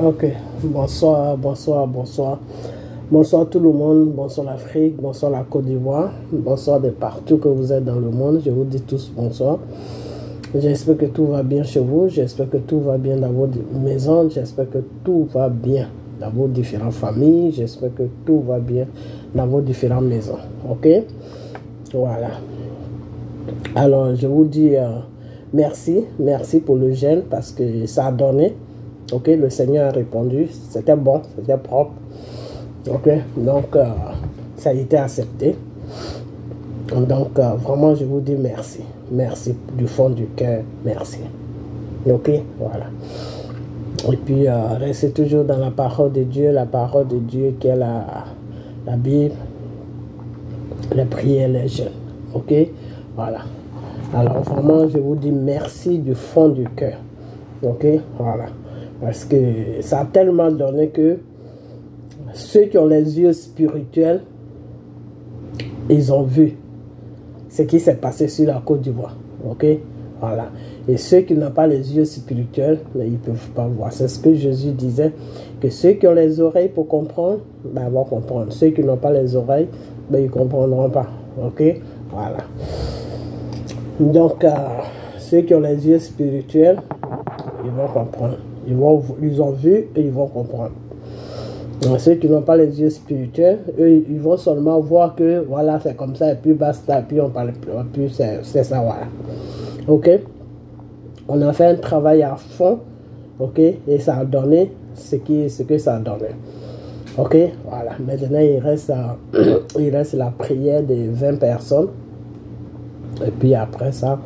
Ok, bonsoir, bonsoir, bonsoir. Bonsoir tout le monde, bonsoir l'Afrique, bonsoir la Côte d'Ivoire, bonsoir de partout que vous êtes dans le monde. Je vous dis tous bonsoir. J'espère que tout va bien chez vous, j'espère que tout va bien dans vos maisons, j'espère que tout va bien dans vos différentes familles, j'espère que tout va bien dans vos différentes maisons. Ok? Voilà. Alors, je vous dis merci pour le jeûne parce que ça a donné. Ok, le Seigneur a répondu, c'était bon, c'était propre. Ok, donc ça a été accepté. Donc vraiment, je vous dis merci. Merci du fond du cœur, merci. Ok, voilà. Et puis, restez toujours dans la parole de Dieu qui est la Bible, les prières, les jeûnes. Ok, voilà. Alors vraiment, je vous dis merci du fond du cœur. Ok, voilà. Parce que ça a tellement donné que ceux qui ont les yeux spirituels, ils ont vu ce qui s'est passé sur la Côte d'Ivoire. Ok, voilà. Et ceux qui n'ont pas les yeux spirituels, ils ne peuvent pas voir. C'est ce que Jésus disait, que ceux qui ont les oreilles pour comprendre, ben, vont comprendre. Ceux qui n'ont pas les oreilles, ben, ils ne comprendront pas. Ok, voilà. Donc, ceux qui ont les yeux spirituels, ils vont comprendre. Ils ont vu et ils vont comprendre. Donc, ceux qui n'ont pas les yeux spirituels, eux, ils vont seulement voir que voilà, c'est comme ça, et puis basta, et puis on parle plus, c'est ça, voilà. Ok? On a fait un travail à fond, ok? Et ça a donné ce que ça a donné. Ok? Voilà. Maintenant, il reste la prière de 20 personnes. Et puis après ça,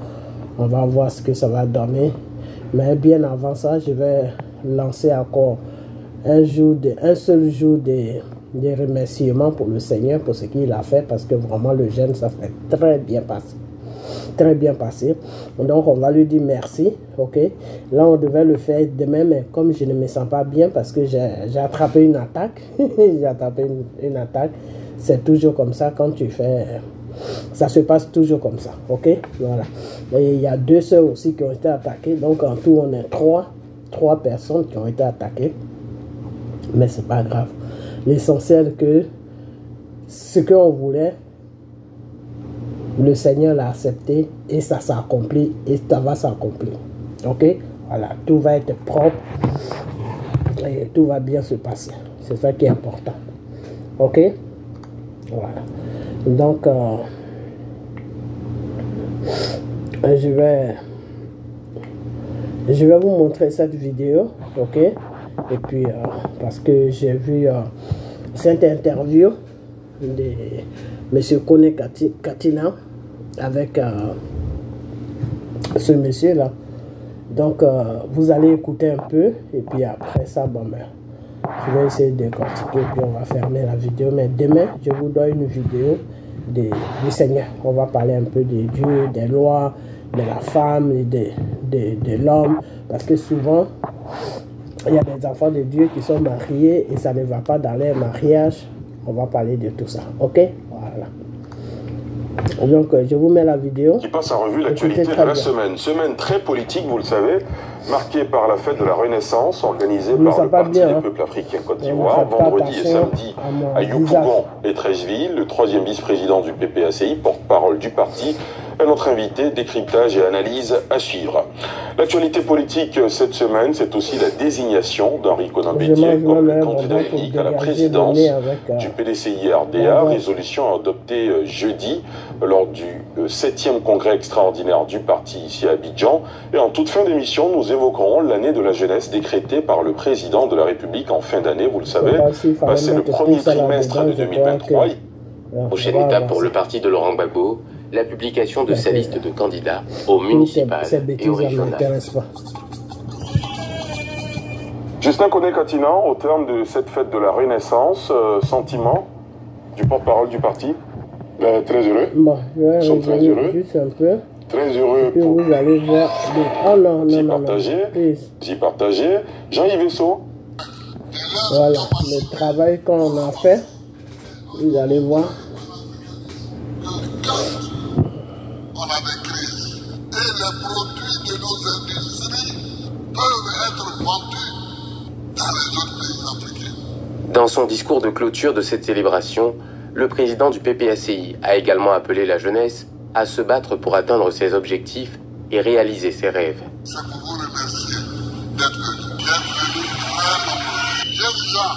on va voir ce que ça va donner. Mais bien avant ça, je vais lancer encore un seul jour de remerciements pour le Seigneur, pour ce qu'il a fait, parce que vraiment le jeûne, ça fait très bien passé. Très bien passé. Donc, on va lui dire merci. Ok. Là, on devait le faire demain, mais comme je ne me sens pas bien, parce que j'ai attrapé une attaque, j'ai attrapé une attaque. C'est toujours comme ça quand tu fais... Ça se passe toujours comme ça, ok? Voilà. Et il y a 2 sœurs aussi qui ont été attaquées. Donc, en tout, on est 3 personnes qui ont été attaquées. Mais c'est pas grave. L'essentiel que ce qu'on voulait, le Seigneur l'a accepté et ça s'accomplit et ça va s'accomplir. Ok? Voilà. Tout va être propre et tout va bien se passer. C'est ça qui est important. Ok? Voilà. Donc, je vais vous montrer cette vidéo, ok? Et puis, parce que j'ai vu cette interview de M. Kone Katina avec ce monsieur-là. Donc, vous allez écouter un peu, et puis après ça, bon, ben, je vais essayer de décortiquer, puis on va fermer la vidéo. Mais demain, je vous donne une vidéo du Seigneur. On va parler un peu de Dieu, des lois, de la femme, de l'homme. Parce que souvent, il y a des enfants de Dieu qui sont mariés et ça ne va pas dans leur mariage. On va parler de tout ça. Ok? Voilà. Donc, je vous mets la vidéo. Qui passe en revue l'actualité de la semaine. Semaine très politique, vous le savez, marquée par la fête de la Renaissance, organisée par le Parti des peuples africains Côte d'Ivoire, vendredi et samedi à Yopougon et Treichville. Le 3e vice-président du PPACI, porte-parole du parti, est notre invité. Décryptage et analyse à suivre. L'actualité politique cette semaine, c'est aussi la désignation d'Henri Konan Bédié comme le candidat unique à la présidence du PDCI-RDA. Résolution adoptée jeudi lors du 7e congrès extraordinaire du parti ici à Abidjan. Et en toute fin d'émission, nous évoquerons l'année de la jeunesse décrétée par le président de la République en fin d'année. Vous le savez, c'est le premier trimestre de 2023. Prochaine étape pour le parti de Laurent Gbagbo, la publication de sa liste de candidats aux municipales et aux régionales. Justin Kone Katina, au terme de cette fête de la Renaissance, sentiment du porte-parole du parti? Très heureux. Bon, je vais très heureux. juste un peu. Très heureux pour vous allez voir. Oh non, J'y partager. Jean-Yves Esso. Voilà, le travail qu'on a fait. Vous allez voir. On avait créé. Et les produits de nos industries peuvent être vendus autres pays africains. Dans son discours de clôture de cette célébration, le président du PPACI a également appelé la jeunesse à se battre pour atteindre ses objectifs et réaliser ses rêves. C'est pour vous remercier d'être venus. Bienvenue, très nombreux. Jeunes gens,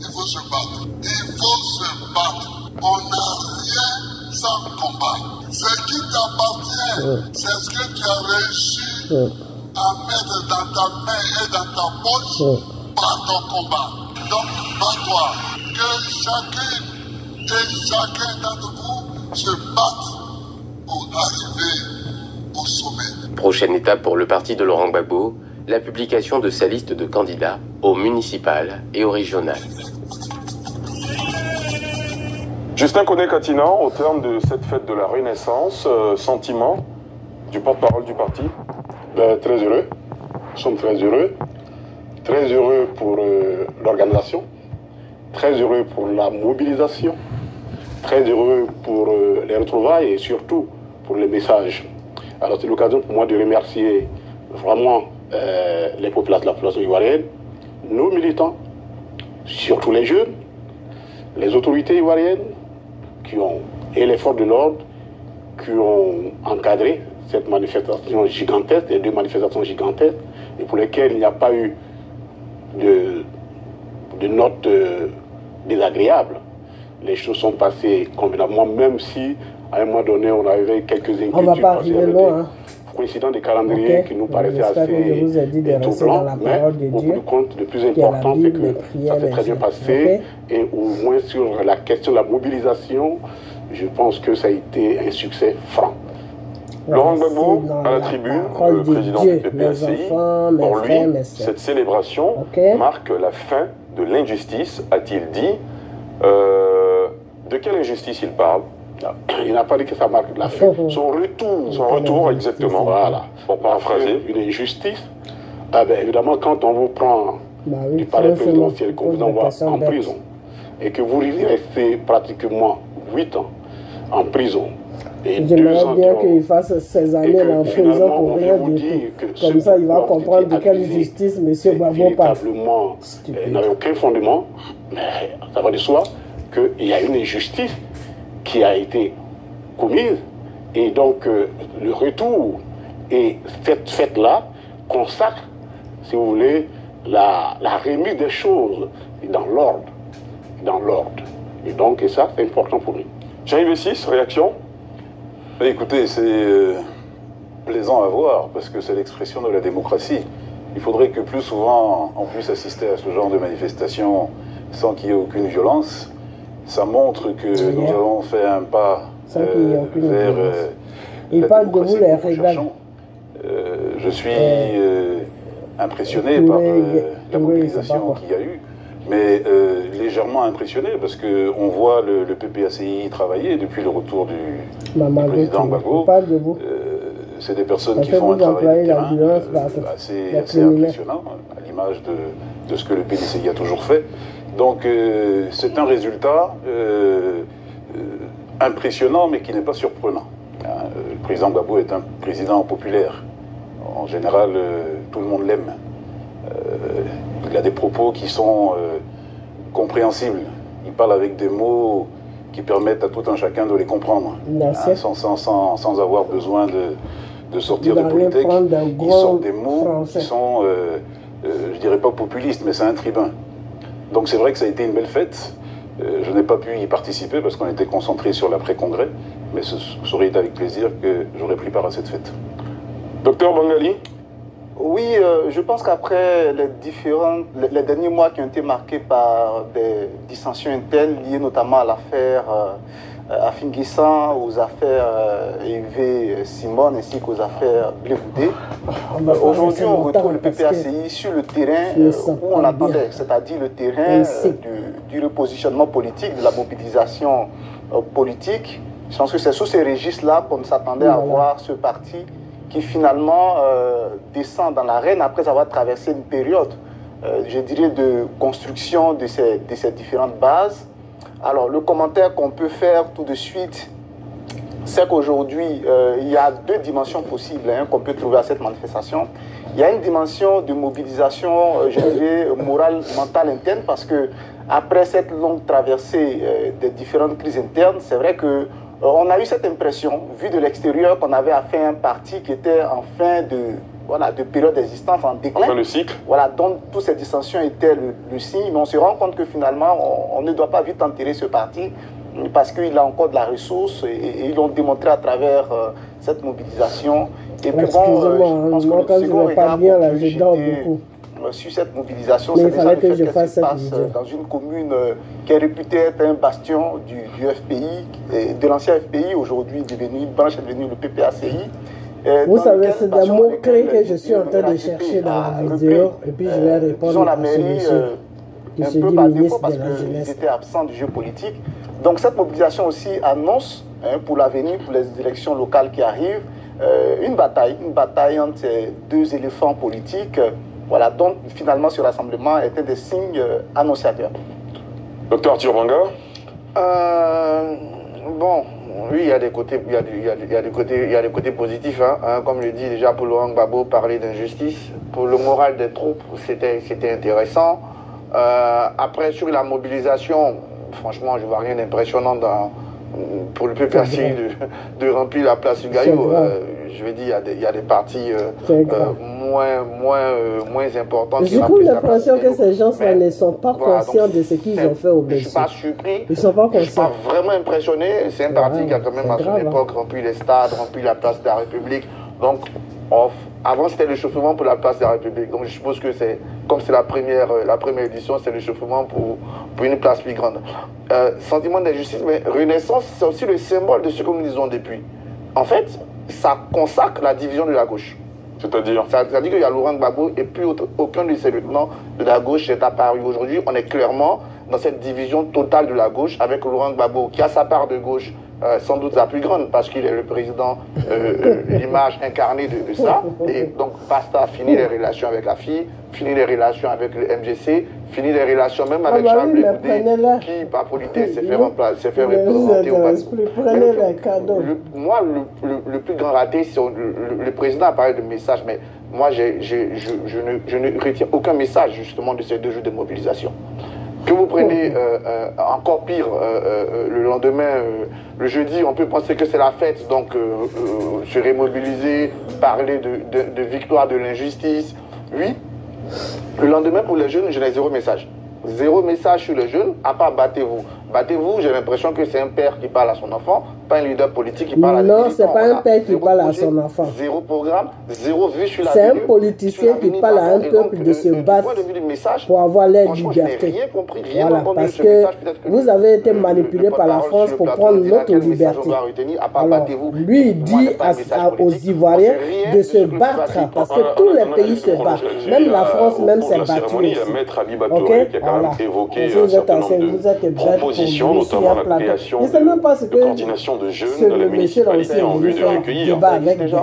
il faut se battre. Il faut se battre. On n'a rien sans combat. Ce qui t'appartient, c'est ce que tu as réussi à mettre dans ta main et dans ta poche par ton combat. Donc, bats-toi. Que chacune et chacun d'entre vous se batte pour arriver au sommet. Prochaine étape pour le parti de Laurent Gbagbo, la publication de sa liste de candidats au municipal et au régional. Justin Koné-Katinan, au terme de cette fête de la Renaissance, sentiment du porte-parole du parti? Très heureux. Nous sommes très heureux. Très heureux pour l'organisation. Très heureux pour la mobilisation. Très heureux pour les retrouvailles et surtout pour les messages. Alors c'est l'occasion pour moi de remercier vraiment la population ivoirienne, nos militants, surtout les jeunes, les autorités ivoiriennes qui ont, et les forces de l'ordre qui ont encadré cette manifestation gigantesque, les deux manifestations gigantesques, et pour lesquelles il n'y a pas eu de notes désagréables. Les choses sont passées convenablement, même si à un moment donné on avait quelques inquiétudes. On va pas arriver loin. Coïncident des calendriers qui nous paraissaient assez troublants, mais au bout du compte, le plus important, c'est que ça s'est très bien passé. Et au moins sur la question de la mobilisation, je pense que ça a été un succès franc. Laurent Gbagbo, à la tribune, le président du PPACI, pour lui, cette célébration marque la fin de l'injustice, a-t-il dit. De quelle injustice il parle? Il n'a pas dit que ça marque la fin. Son retour, exactement. Voilà. Pour paraphraser, une injustice. Évidemment, quand on vous prend du palais présidentiel, qu'on vous envoie en prison, et que vous restez pratiquement 8 ans en prison, j'aimerais bien qu'il fasse ces années en prison pour rien du tout. Comme ça, il va comprendre de quelle justice M. Gbagbo parle. Il n'avait aucun fondement, mais ça va de soi qu'il y a une injustice qui a été commise. Et donc, le retour et cette fête-là consacre, si vous voulez, la remise des choses dans l'ordre. Et donc, ça, c'est important pour nous. Jean-Yves Bessis, réaction? Écoutez, c'est plaisant à voir parce que c'est l'expression de la démocratie. Il faudrait que plus souvent on puisse assister à ce genre de manifestation sans qu'il y ait aucune violence. Ça montre que nous avons fait un pas vers il parle de vous les réglages. Je suis impressionné par la mobilisation qu'il y a eu, mais légèrement impressionné parce qu'on voit le PPACI travailler depuis le retour du président Gbagbo. C'est des personnes qui font un travail de terrain assez impressionnant, à l'image de ce que le PDCI a toujours fait. Donc c'est un résultat impressionnant, mais qui n'est pas surprenant. Le président Gbagbo est un président populaire. En général, tout le monde l'aime. Il a des propos qui sont compréhensibles. Il parle avec des mots qui permettent à tout un chacun de les comprendre, sans avoir besoin de sortir de politique. Il sort des mots qui sont, je dirais pas populistes, mais c'est un tribun. Donc c'est vrai que ça a été une belle fête. Je n'ai pas pu y participer parce qu'on était concentré sur l'après-congrès, mais ce serait été avec plaisir que j'aurais pris part à cette fête. Docteur Bangali? Oui, je pense qu'après les derniers mois qui ont été marqués par des dissensions internes liées notamment à l'affaire Afin-Guissan, aux affaires Hervé Simon ainsi qu'aux affaires Blé-Boudé, aujourd'hui on retrouve le PPACI sur le terrain où on attendait, c'est-à-dire le terrain du repositionnement politique, de la mobilisation politique. Je pense que c'est sous ces registres-là qu'on s'attendait à voir ce parti qui finalement descend dans l'arène après avoir traversé une période, je dirais, de construction de ces différentes bases. Alors, le commentaire qu'on peut faire tout de suite, c'est qu'aujourd'hui, il y a deux dimensions possibles qu'on peut trouver à cette manifestation. Il y a une dimension de mobilisation, je dirais, morale, mentale interne, parce que après cette longue traversée des différentes crises internes, c'est vrai que on a eu cette impression, vu de l'extérieur, qu'on avait affaire à un parti qui était en fin de période d'existence, en déclin. Enfin, le cycle. Voilà, donc toutes ces dissensions étaient le signe, mais on se rend compte que finalement, on ne doit pas vite enterrer ce parti, parce qu'il a encore de la ressource, et ils l'ont démontré à travers cette mobilisation. Et puis excusez-moi, moi quand je ne vais pas bien, là, je dors beaucoup. Sur cette mobilisation, c'est déjà le fait qu'elle se passe dans une commune qui est réputée être un bastion du FPI, de l'ancien FPI, aujourd'hui devenu, branche est devenue le PPACI. Vous savez, c'est des mots-clés que je suis en train de chercher dans la vidéo, et puis je vais répondre à ce monsieur qui se dit ministre de la Jeunesse. Ils étaient absents du jeu politique. Donc cette mobilisation aussi annonce, pour l'avenir, pour les élections locales qui arrivent, une bataille entre ces deux éléphants politiques. Voilà, donc finalement ce rassemblement était des signes annonciateurs. Docteur Arthur Banga. Bon, oui, il y a des côtés, il y a des côtés positifs. Comme le dit déjà pour Laurent Gbagbo, parler d'injustice. Pour le moral des troupes, c'était intéressant. Après, sur la mobilisation, franchement, je ne vois rien d'impressionnant pour le PPACI de remplir la place du Gaillot. Je veux dire, il y a des partis moins importants. J'ai comme l'impression que ces gens-là ne sont pas conscients de ce qu'ils ont fait au Bénin. Je ne suis pas surpris. Ils ne sont pas conscients. Je ne suis pas vraiment impressionné. C'est un parti qui a quand même à son époque rempli les stades, rempli la place de la République. Donc, avant, c'était l'échauffement pour la place de la République. Donc, je suppose que c'est, comme c'est la première édition, c'est l'échauffement pour une place plus grande. Sentiment d'injustice, mais Renaissance, c'est aussi le symbole de ce que nous disons depuis. En fait, ça consacre la division de la gauche. C'est-à-dire C'est-à-dire qu'il y a Laurent Gbagbo et puis aucun de ses lieutenants de la gauche est apparu. Aujourd'hui, on est clairement dans cette division totale de la gauche avec Laurent Gbagbo qui a sa part de gauche sans doute la plus grande parce qu'il est le président, l'image incarnée de ça. Et donc, basta, fini les relations avec la fille, fini les relations avec le MGC, fini les relations même avec Charles Blé, qui, par politesse, s'est fait représenter au passé. Moi, le plus grand raté, c'est le président a parlé de message, mais moi, je ne retiens aucun message, justement, de ces 2 jours de mobilisation. Que vous preniez encore pire le lendemain, le jeudi, on peut penser que c'est la fête, donc se remobiliser, parler de victoire de l'injustice. Oui, le lendemain pour les jeunes, je n'ai 0 message. 0 message sur les jeunes, à part battez-vous. Battez-vous, j'ai l'impression que c'est un père qui parle à son enfant, pas un leader politique qui parle à Non, c'est pas un père qui parle à son enfant. 0 programme, 0 vue sur la C'est un politicien qui parle à un peuple de se battre pour avoir leur liberté. Voilà, parce que vous avez été manipulé par la France pour prendre notre liberté. Alors, lui, il dit aux Ivoiriens de se battre, parce que tous les pays se battent. Même la France même s'est battue. Il y a Maître Ali Batouré qui a quand même évoqué un certain nombre de propositions, notamment la création de coordination de jeunes dans les municipalités en vue de recueillir.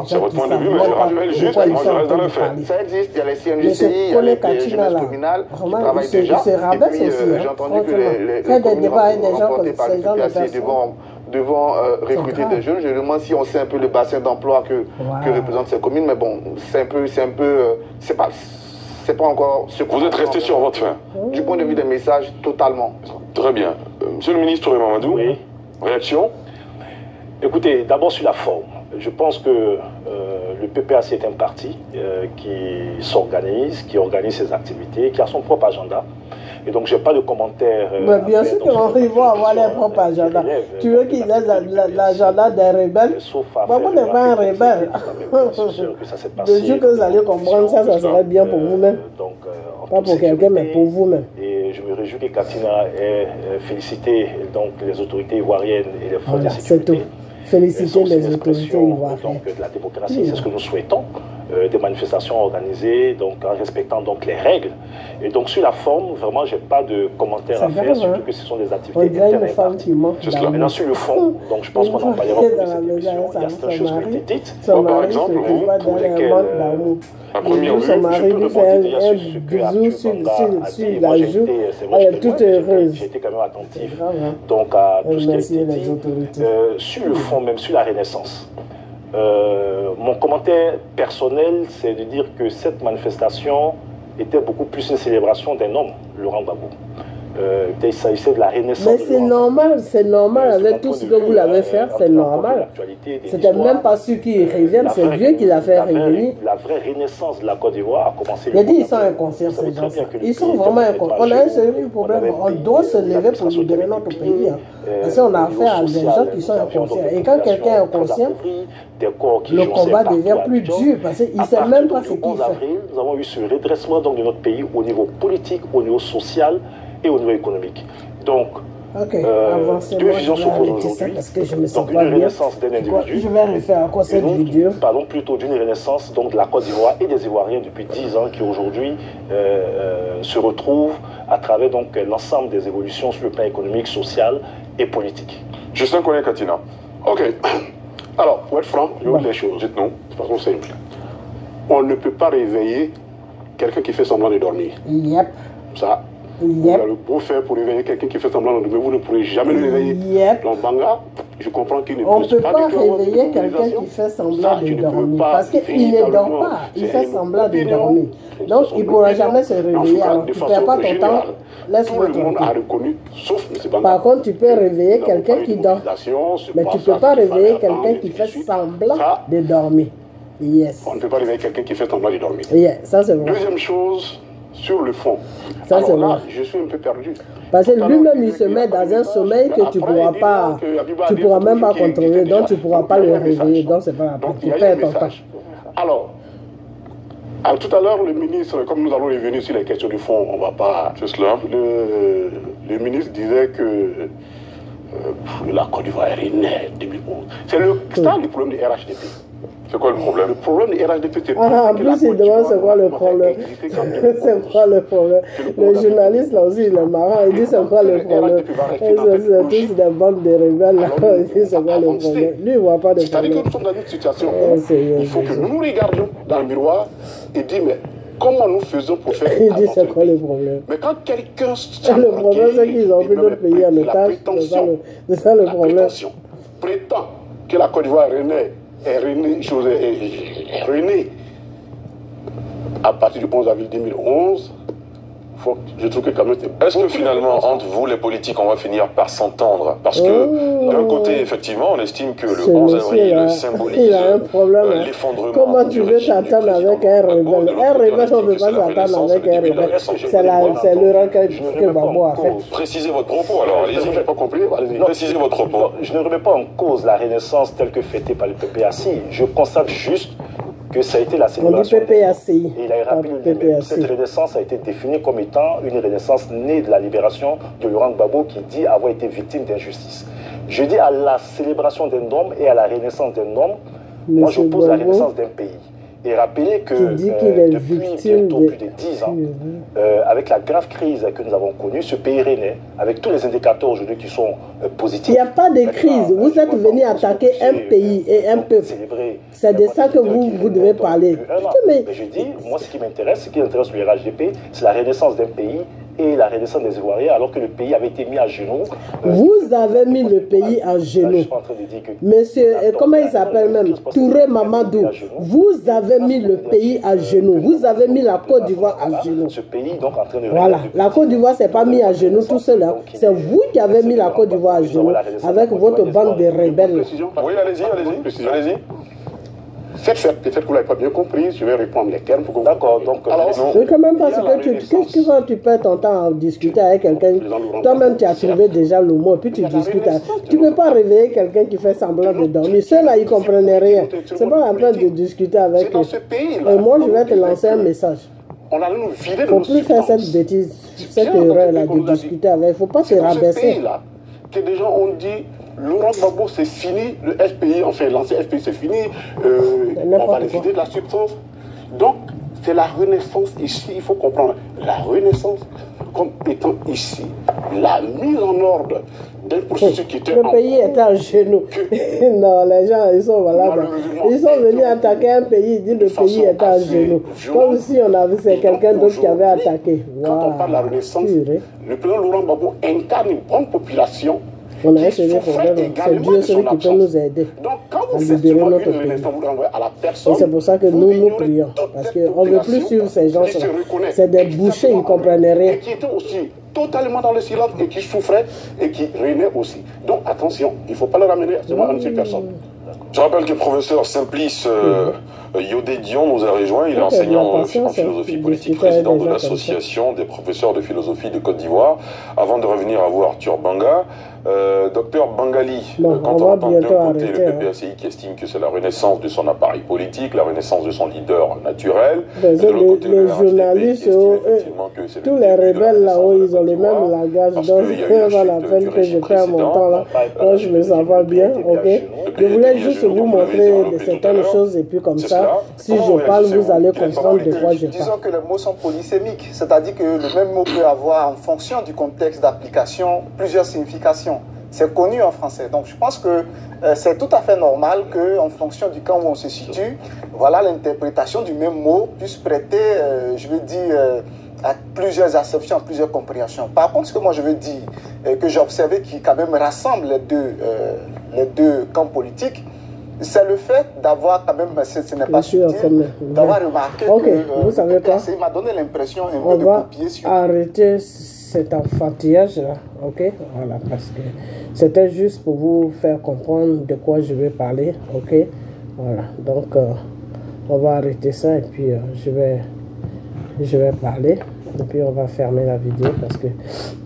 C'est votre point de vue, mais je rappelle juste, moi je reste dans le fait. Ça existe, il y a les CNJCI, il y a les jeunesse communales qui travaillent déjà. Et puis j'ai entendu que les communes remportées par le PPACI devant recruter des jeunes. Je me demande si on sait un peu le bassin d'emploi que représentent ces communes, mais bon, c'est pas encore ce Vous êtes resté sur votre fin. Du point de vue des messages, totalement. Très bien. Monsieur le ministre Mamadou, réaction? Écoutez, d'abord sur la forme. Je pense que le PPACI est un parti qui s'organise, qui organise ses activités, qui a son propre agenda. Et donc, je n'ai pas de commentaires. Bien sûr qu'ils vont avoir leur propre agenda. Tu veux qu'ils aient l'agenda des rebelles? Moi, n'est pas un rebelle. De jour que vous allez comprendre ça, ça serait bien pour vous-même. Pas pour quelqu'un, mais pour vous-même. Et je me réjouis que Katina ait félicité donc, les autorités ivoiriennes et les forces de sécurité. Féliciter les autorités ivoiriennes. Donc, de la démocratie, c'est ce que nous souhaitons. des manifestations organisées, donc en respectant donc les règles. Et donc sur la forme, vraiment, j'ai pas de commentaires à faire, surtout que ce sont des activités Maintenant sur le fond, donc je pense qu'on en parlera dans cette émission. Il y a certaines choses qui ont été dites. Par exemple, vous, pour lesquelles, à première vue, je peux rebondir un bisou sur la joue, elle est toute heureuse. J'ai été quand même attentif donc à tout ce qui a été dit. Sur le fond, même sur la Renaissance, mon commentaire personnel, c'est de dire que cette manifestation était beaucoup plus une célébration d'un homme, Laurent Gbagbo. Il s'agissait de la renaissance. Mais c'est normal avec tout ce que vous l'avez fait, c'est normal. C'était même pas sûr qu'il revienne, c'est Dieu qui l'a fait revenir. La vraie renaissance de la Côte d'Ivoire a commencé. J'ai dit, ils sont inconscients, ces gens. Ils sont vraiment inconscients. On a un sérieux problème. On doit se lever pour libérer notre pays. Parce qu'on a affaire à des gens qui sont inconscients. Et quand quelqu'un est inconscient, le combat devient plus dur parce qu'il ne sait même pas ce qu'il fait. Nous avons eu ce redressement donc, de notre pays au niveau politique, au niveau social et au niveau économique. Donc, deux visions s'opposent aujourd'hui. Donc, une renaissance d'un individu. Je vais refaire à quoi cette vidéo. Parlons plutôt d'une renaissance donc, de la Côte d'Ivoire et des Ivoiriens depuis 10 ans qui aujourd'hui se retrouvent à travers l'ensemble des évolutions sur le plan économique, social et politique. Justin Kone Katina. Ok. Alors, pour être franc, je vais vous dire les choses. Dites-nous. De façon simple. On ne peut pas réveiller quelqu'un qui fait semblant de dormir. Yep. Ça. Vous avez beau faire pour réveiller quelqu'un qui fait semblant de dormir, vous ne pourrez jamais le réveiller. Donc, Banga, je comprends qu'il ne peut pas. On ne peut pas réveiller quelqu'un qui fait semblant de dormir. Parce qu'il ne dort pas. Il fait semblant de dormir. Donc, il ne pourra jamais se réveiller. Alors, tu ne perds pas ton temps. Tout le monde a reconnu, sauf M. Banga. Par contre, tu peux réveiller quelqu'un qui dort. Mais tu ne peux pas réveiller quelqu'un qui fait semblant de dormir. Yes. On ne peut pas réveiller quelqu'un qui fait semblant de dormir. Yeah, ça c'est vrai. Deuxième chose, sur le fond. Ça, alors là, je suis un peu perdu. Parce que lui-même, il se met dans un sommeil que tu ne pourras même pas contrôler, donc tu ne pourras pas le réveiller. Donc, c'est pas la peine. Tu perds ton temps. Alors, tout à l'heure, le ministre, comme nous allons revenir sur les questions du fond, on ne va pas. C'est cela. Le ministre disait que la Côte d'Ivoire est née en 2011. C'est le problème du RHDP. C'est quoi le problème? Le problème du RHDP, c'est en plus, il demande c'est quoi le problème. C'est quoi le problème? Le journaliste, là aussi, il est marrant. Il dit c'est quoi le problème? C'est tous des bandes de rebelles, là. Il dit c'est quoi le problème? Lui, il ne voit pas de problème. C'est-à-dire que nous sommes dans une situation où il faut que nous nous regardions dans le miroir et dire, mais comment nous faisons pour faire il dit c'est quoi le problème? Mais quand quelqu'un... Le problème, c'est qu'ils ont pris notre pays en otage. C'est ça le problème. Prétend que la Côte d'Ivoire est renée à partir du 11 avril 2011. Je trouve que quand même c'est... Est-ce que finalement, entre vous, les politiques, on va finir par s'entendre? Parce que d'un côté, effectivement, on estime que le 11 avril symbolise l'effondrement. Comment tu veux t'attendre avec un rebelle? Un rebelle, on ne peut pas s'attendre avec un rebelle. C'est le recueil que Gbagbo a fait. Précisez votre propos, alors, allez-y. Je n'ai pas compris. Précisez votre propos. Je ne remets pas en cause la renaissance telle que fêtée par le PPACI. Je constate juste que ça a été la célébration. On dit PPACI. Et il a rappelé cette renaissance a été définie comme étant une renaissance née de la libération de Laurent Gbagbo qui dit avoir été victime d'injustice. Je dis à la célébration d'un homme et à la renaissance d'un homme, moi j'oppose la renaissance d'un pays. Et rappeler que depuis bientôt plus de 10 ans, avec la grave crise que nous avons connue, ce pays renaît, avec tous les indicateurs aujourd'hui qui sont positifs. Il n'y a pas de crise. Vous êtes venu attaquer un pays et un peuple. C'est de ça que vous devez parler. Mais je dis, moi ce qui m'intéresse, ce qui intéresse le RHDP, c'est la renaissance d'un pays et la renaissance des Ivoiriens, alors que le pays avait été mis à genoux. Vous avez mis le pays à genoux. Monsieur, comment il s'appelle même? Touré Mamadou. Vous avez mis le pays à genoux. Vous avez mis la Côte d'Ivoire à genoux. Ce pays, donc, en train de... Voilà. La Côte d'Ivoire ne s'est pas mis à genoux tout seul. C'est vous qui avez mis la Côte d'Ivoire à genoux avec votre bande de rebelles. Oui, allez-y. Peut-être que vous n'avez pas bien compris, je vais répondre les termes. D'accord, donc... Oui, quand même, parce que tu perds ton temps à discuter avec quelqu'un, toi-même tu as trouvé déjà le mot, puis tu discutes. Tu ne peux pas réveiller quelqu'un qui fait semblant de dormir. Ceux-là, ils ne comprennent rien. C'est pas en train de discuter avec eux. Et moi, je vais te lancer un message. Il ne faut plus faire cette bêtise, cette erreur-là de discuter avec. Il ne faut pas te rabaisser. Que des gens ont dit... Laurent Gbagbo, c'est fini, le SPI, enfin l'ancien SPI, c'est fini, on va les vider de la substance. Donc, c'est la renaissance ici, il faut comprendre. La renaissance comme étant ici la mise en ordre d'un processus qui était... Le pays est à genoux. Non, les gens, ils sont malades. Ils sont venus attaquer un pays, ils disent le pays est à genoux. Comme si on avait, c'est quelqu'un d'autre qui avait attaqué. Quand on parle de la renaissance, le président Laurent Gbagbo incarne une grande population. On a un seul problème, c'est Dieu celui qui peut nous aider à libérer notre pays. Et c'est pour ça que nous prions. Parce qu'on ne veut plus suivre ces gens-là. C'est des bouchers, ils ne comprennent rien. Et qui étaient aussi totalement dans le silence et qui souffraient et qui renaient aussi. Donc attention, il ne faut pas le ramener à une seule personne. Je rappelle que le professeur Simplice Yodé Dion nous a rejoint. Il est enseignant en philosophie politique, président de l'association des professeurs de philosophie de Côte d'Ivoire. Avant de revenir à vous, Arthur Banga, docteur Bangali, quand on entend d'un côté le PPACI qui estime que c'est la renaissance de son appareil politique, la renaissance de son leader naturel, les journalistes, tous les rebelles là-haut, ils ont le même langage. Donc, c'est pas la peine que je perds mon temps là. Moi, je me sens pas bien, ok? Je voulais juste vous montrer certaines choses et puis comme ça, si je parle, vous allez comprendre de quoi je parle. Disons que les mots sont polysémiques, c'est-à-dire que le même mot peut avoir, en fonction du contexte d'application, plusieurs significations. C'est connu en français. Donc je pense que c'est tout à fait normal qu'en fonction du camp où on se situe, voilà, l'interprétation du même mot puisse prêter, je veux dire, à plusieurs acceptions, plusieurs compréhensions. Par contre, ce que moi je veux dire, que j'ai observé qui quand même rassemble les deux camps politiques, c'est le fait d'avoir quand même, ce n'est pas subtil, d'avoir remarqué que vous savez quoi? Il m'a donné l'impression un peu de copier sur... Arrêter cet enfantillage là, ok? Voilà, parce que c'était juste pour vous faire comprendre de quoi je vais parler, ok? Voilà, donc on va arrêter ça et puis je vais parler et puis on va fermer la vidéo parce que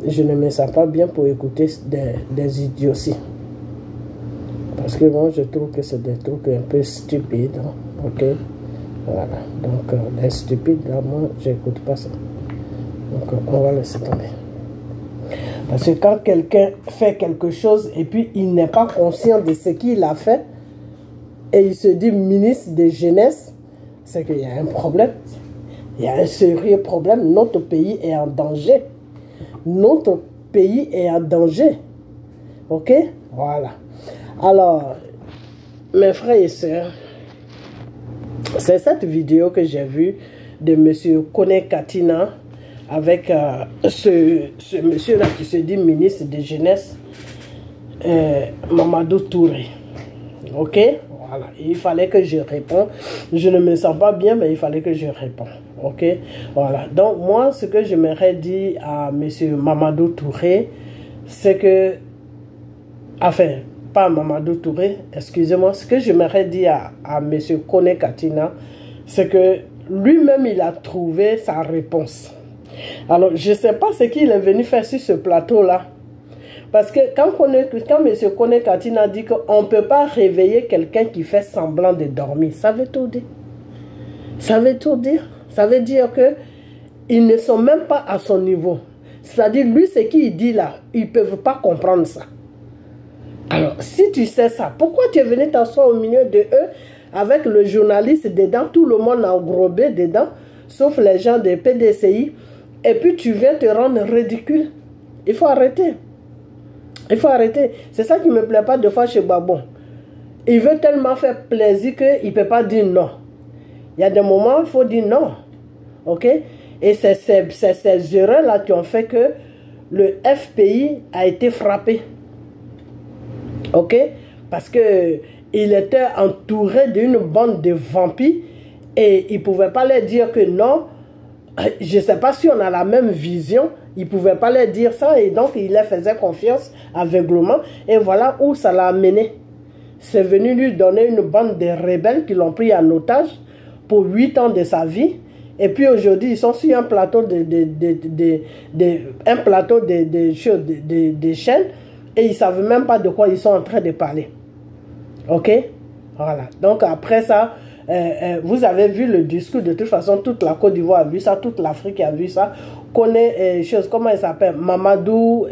je ne me sens pas bien pour écouter des idioties. Parce que moi je trouve que c'est des trucs un peu stupides, hein, ok? Voilà, donc les stupides là, moi j'écoute pas ça. Donc on va laisser tomber. Parce que quand quelqu'un fait quelque chose et puis il n'est pas conscient de ce qu'il a fait et il se dit ministre de jeunesse, c'est qu'il y a un problème. Il y a un sérieux problème. Notre pays est en danger. Notre pays est en danger. Ok? Voilà. Alors, mes frères et sœurs, c'est cette vidéo que j'ai vue de M. Kone Katina avec ce monsieur-là qui se dit ministre de jeunesse, Mamadou Touré. Ok? Voilà. Il fallait que je réponde. Je ne me sens pas bien, mais il fallait que je réponde. Ok? Voilà. Donc, moi, ce que j'aimerais dire à monsieur Mamadou Touré, c'est que... Enfin, pas Mamadou Touré, excusez-moi. Ce que j'aimerais dire à monsieur Kone Katina, c'est que lui-même, il a trouvé sa réponse. Alors, je ne sais pas ce qu'il est venu faire sur ce plateau-là. Parce que quand M. Kone Katina dit qu'on ne peut pas réveiller quelqu'un qui fait semblant de dormir, ça veut tout dire. Ça veut tout dire. Ça veut dire qu'ils ne sont même pas à son niveau. C'est-à-dire, lui, ce qu'il dit là, ils ne peuvent pas comprendre ça. Alors, si tu sais ça, pourquoi tu es venu t'asseoir au milieu de eux avec le journaliste dedans, tout le monde englobé dedans, sauf les gens des PDCI, et puis tu viens te rendre ridicule? Il faut arrêter. Il faut arrêter. C'est ça qui ne me plaît pas de fois chez Babon. Il veut tellement faire plaisir qu'il ne peut pas dire non. Il y a des moments où il faut dire non. Ok? Et c'est ces erreurs-là qui ont fait que le FPI a été frappé. Ok? Parce qu'il était entouré d'une bande de vampires et il ne pouvait pas leur dire que non. Je ne sais pas si on a la même vision. Il ne pouvait pas leur dire ça et donc il leur faisait confiance aveuglement. Et voilà où ça l'a amené. C'est venu lui donner une bande de rebelles qui l'ont pris en otage pour 8 ans de sa vie. Et puis aujourd'hui, ils sont sur un plateau de chaînes et ils ne savent même pas de quoi ils sont en train de parler. Ok? Voilà. Donc après ça, vous avez vu le discours. De toute façon, toute la Côte d'Ivoire a vu ça, toute l'Afrique a vu ça. Connaît comment il s'appelle, Mamadou,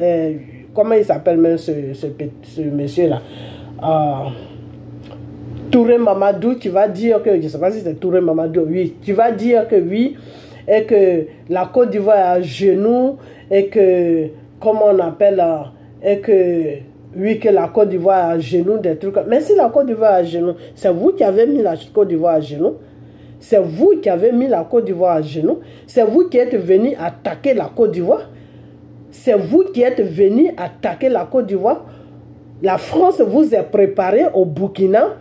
comment il s'appelle même ce monsieur-là, Touré Mamadou, tu vas dire que, je ne sais pas si c'est Touré Mamadou, oui, tu vas dire que oui, et que la Côte d'Ivoire est à genoux, et que, comment on appelle, et que, oui, que la Côte d'Ivoire est à genoux, des trucs. Mais si la Côte d'Ivoire est à genoux, c'est vous qui avez mis la Côte d'Ivoire à genoux. C'est vous qui avez mis la Côte d'Ivoire à genoux. C'est vous qui êtes venu attaquer la Côte d'Ivoire. C'est vous qui êtes venu attaquer la Côte d'Ivoire. La France vous est préparée au Burkina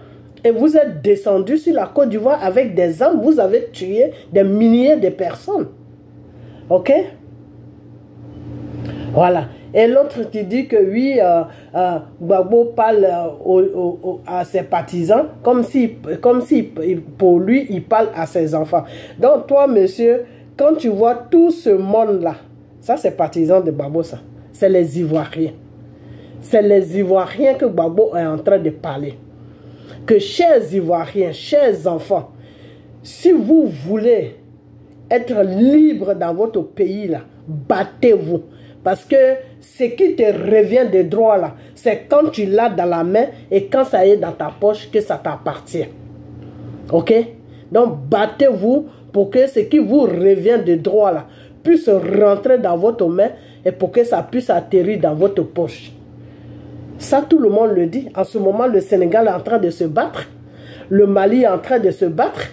et vous êtes descendu sur la Côte d'Ivoire avec des armes. Vous avez tué des milliers de personnes. Ok? Voilà. Et l'autre qui dit que oui, Gbagbo parle à ses partisans comme si pour lui, il parle à ses enfants. Donc toi, monsieur, quand tu vois tout ce monde-là, ça c'est partisans de Gbagbo, ça. C'est les Ivoiriens. C'est les Ivoiriens que Gbagbo est en train de parler. Que chers Ivoiriens, chers enfants, si vous voulez être libre dans votre pays, là, battez-vous. Parce que ce qui te revient de droit, là, c'est quand tu l'as dans la main et quand ça est dans ta poche que ça t'appartient. Ok? Donc, battez-vous pour que ce qui vous revient de droit, là, puisse rentrer dans votre main et pour que ça puisse atterrir dans votre poche. Ça, tout le monde le dit. En ce moment, le Sénégal est en train de se battre. Le Mali est en train de se battre.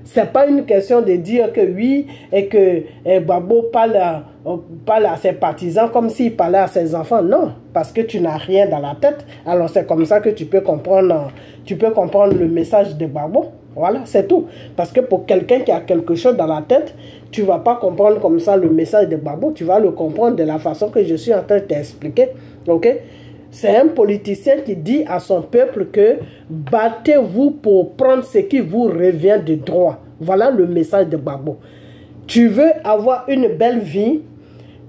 Ce n'est pas une question de dire que oui, et que Gbagbo parle à ses partisans comme s'il parlait à ses enfants. Non, parce que tu n'as rien dans la tête. Alors c'est comme ça que tu peux comprendre le message de Gbagbo. Voilà, c'est tout. Parce que pour quelqu'un qui a quelque chose dans la tête, tu ne vas pas comprendre comme ça le message de Gbagbo. Tu vas le comprendre de la façon que je suis en train de t'expliquer. Ok? C'est un politicien qui dit à son peuple que battez-vous pour prendre ce qui vous revient de droit. Voilà le message de Gbagbo. Tu veux avoir une belle vie,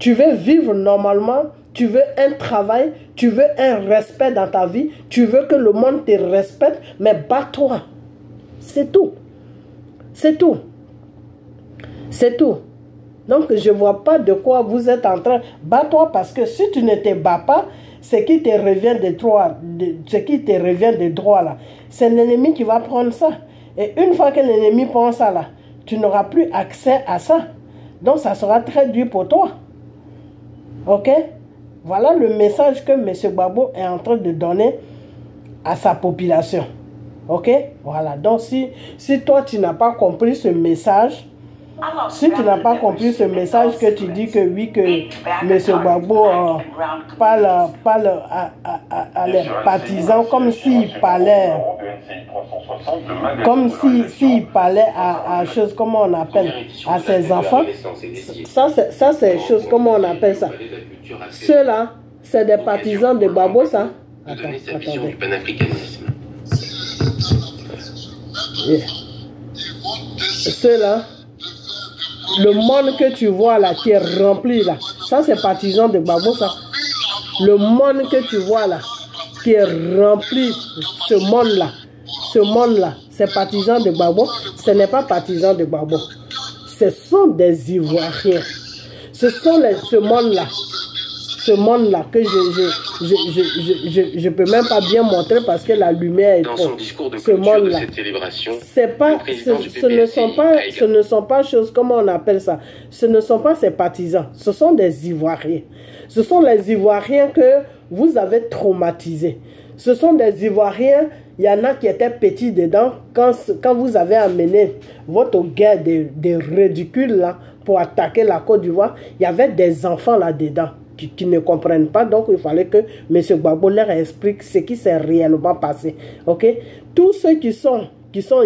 tu veux vivre normalement, tu veux un travail, tu veux un respect dans ta vie, tu veux que le monde te respecte, mais bats-toi. C'est tout. C'est tout. C'est tout. Donc je ne vois pas de quoi vous êtes en train. Bats-toi parce que si tu ne te bats pas, ce qui te revient de droit, là, c'est l'ennemi qui va prendre ça. Et une fois que l'ennemi prend ça là, tu n'auras plus accès à ça. Donc ça sera très dur pour toi. Ok? Voilà le message que M. Gbagbo est en train de donner à sa population. Ok? Voilà. Donc si toi tu n'as pas compris ce message, si tu n'as pas compris ce message que tu dis que oui, que M. Gbagbo parle à les partisans comme s'il parlait à choses, comment on appelle, à ses enfants. Ça c'est chose, comment on appelle ça. Ceux-là, c'est des partisans de Gbagbo, ça. Attendez. Du panafricanisme. Yeah. Ceux-là, le monde que tu vois là, qui est rempli là, ça c'est partisan de Gbagbo, ça. Le monde que tu vois là, qui est rempli, ce monde-là, c'est partisan de Gbagbo. Ce n'est pas partisan de Gbagbo. Ce sont des Ivoiriens. Ce sont ce monde-là que je peux même pas bien montrer parce que la lumière est trop. Dans son discours de clôture de cette célébration, ce ne sont pas choses, comment on appelle ça, ce ne sont pas ses partisans, ce sont des Ivoiriens. Ce sont les Ivoiriens que vous avez traumatisés. Ce sont des Ivoiriens, il y en a qui étaient petits dedans, quand vous avez amené votre guerre de ridicule là, pour attaquer la Côte d'Ivoire, il y avait des enfants là-dedans. Qui ne comprennent pas, donc il fallait que M. Gbagbo leur explique ce qui s'est réellement passé. Ok? Tous ceux qui sont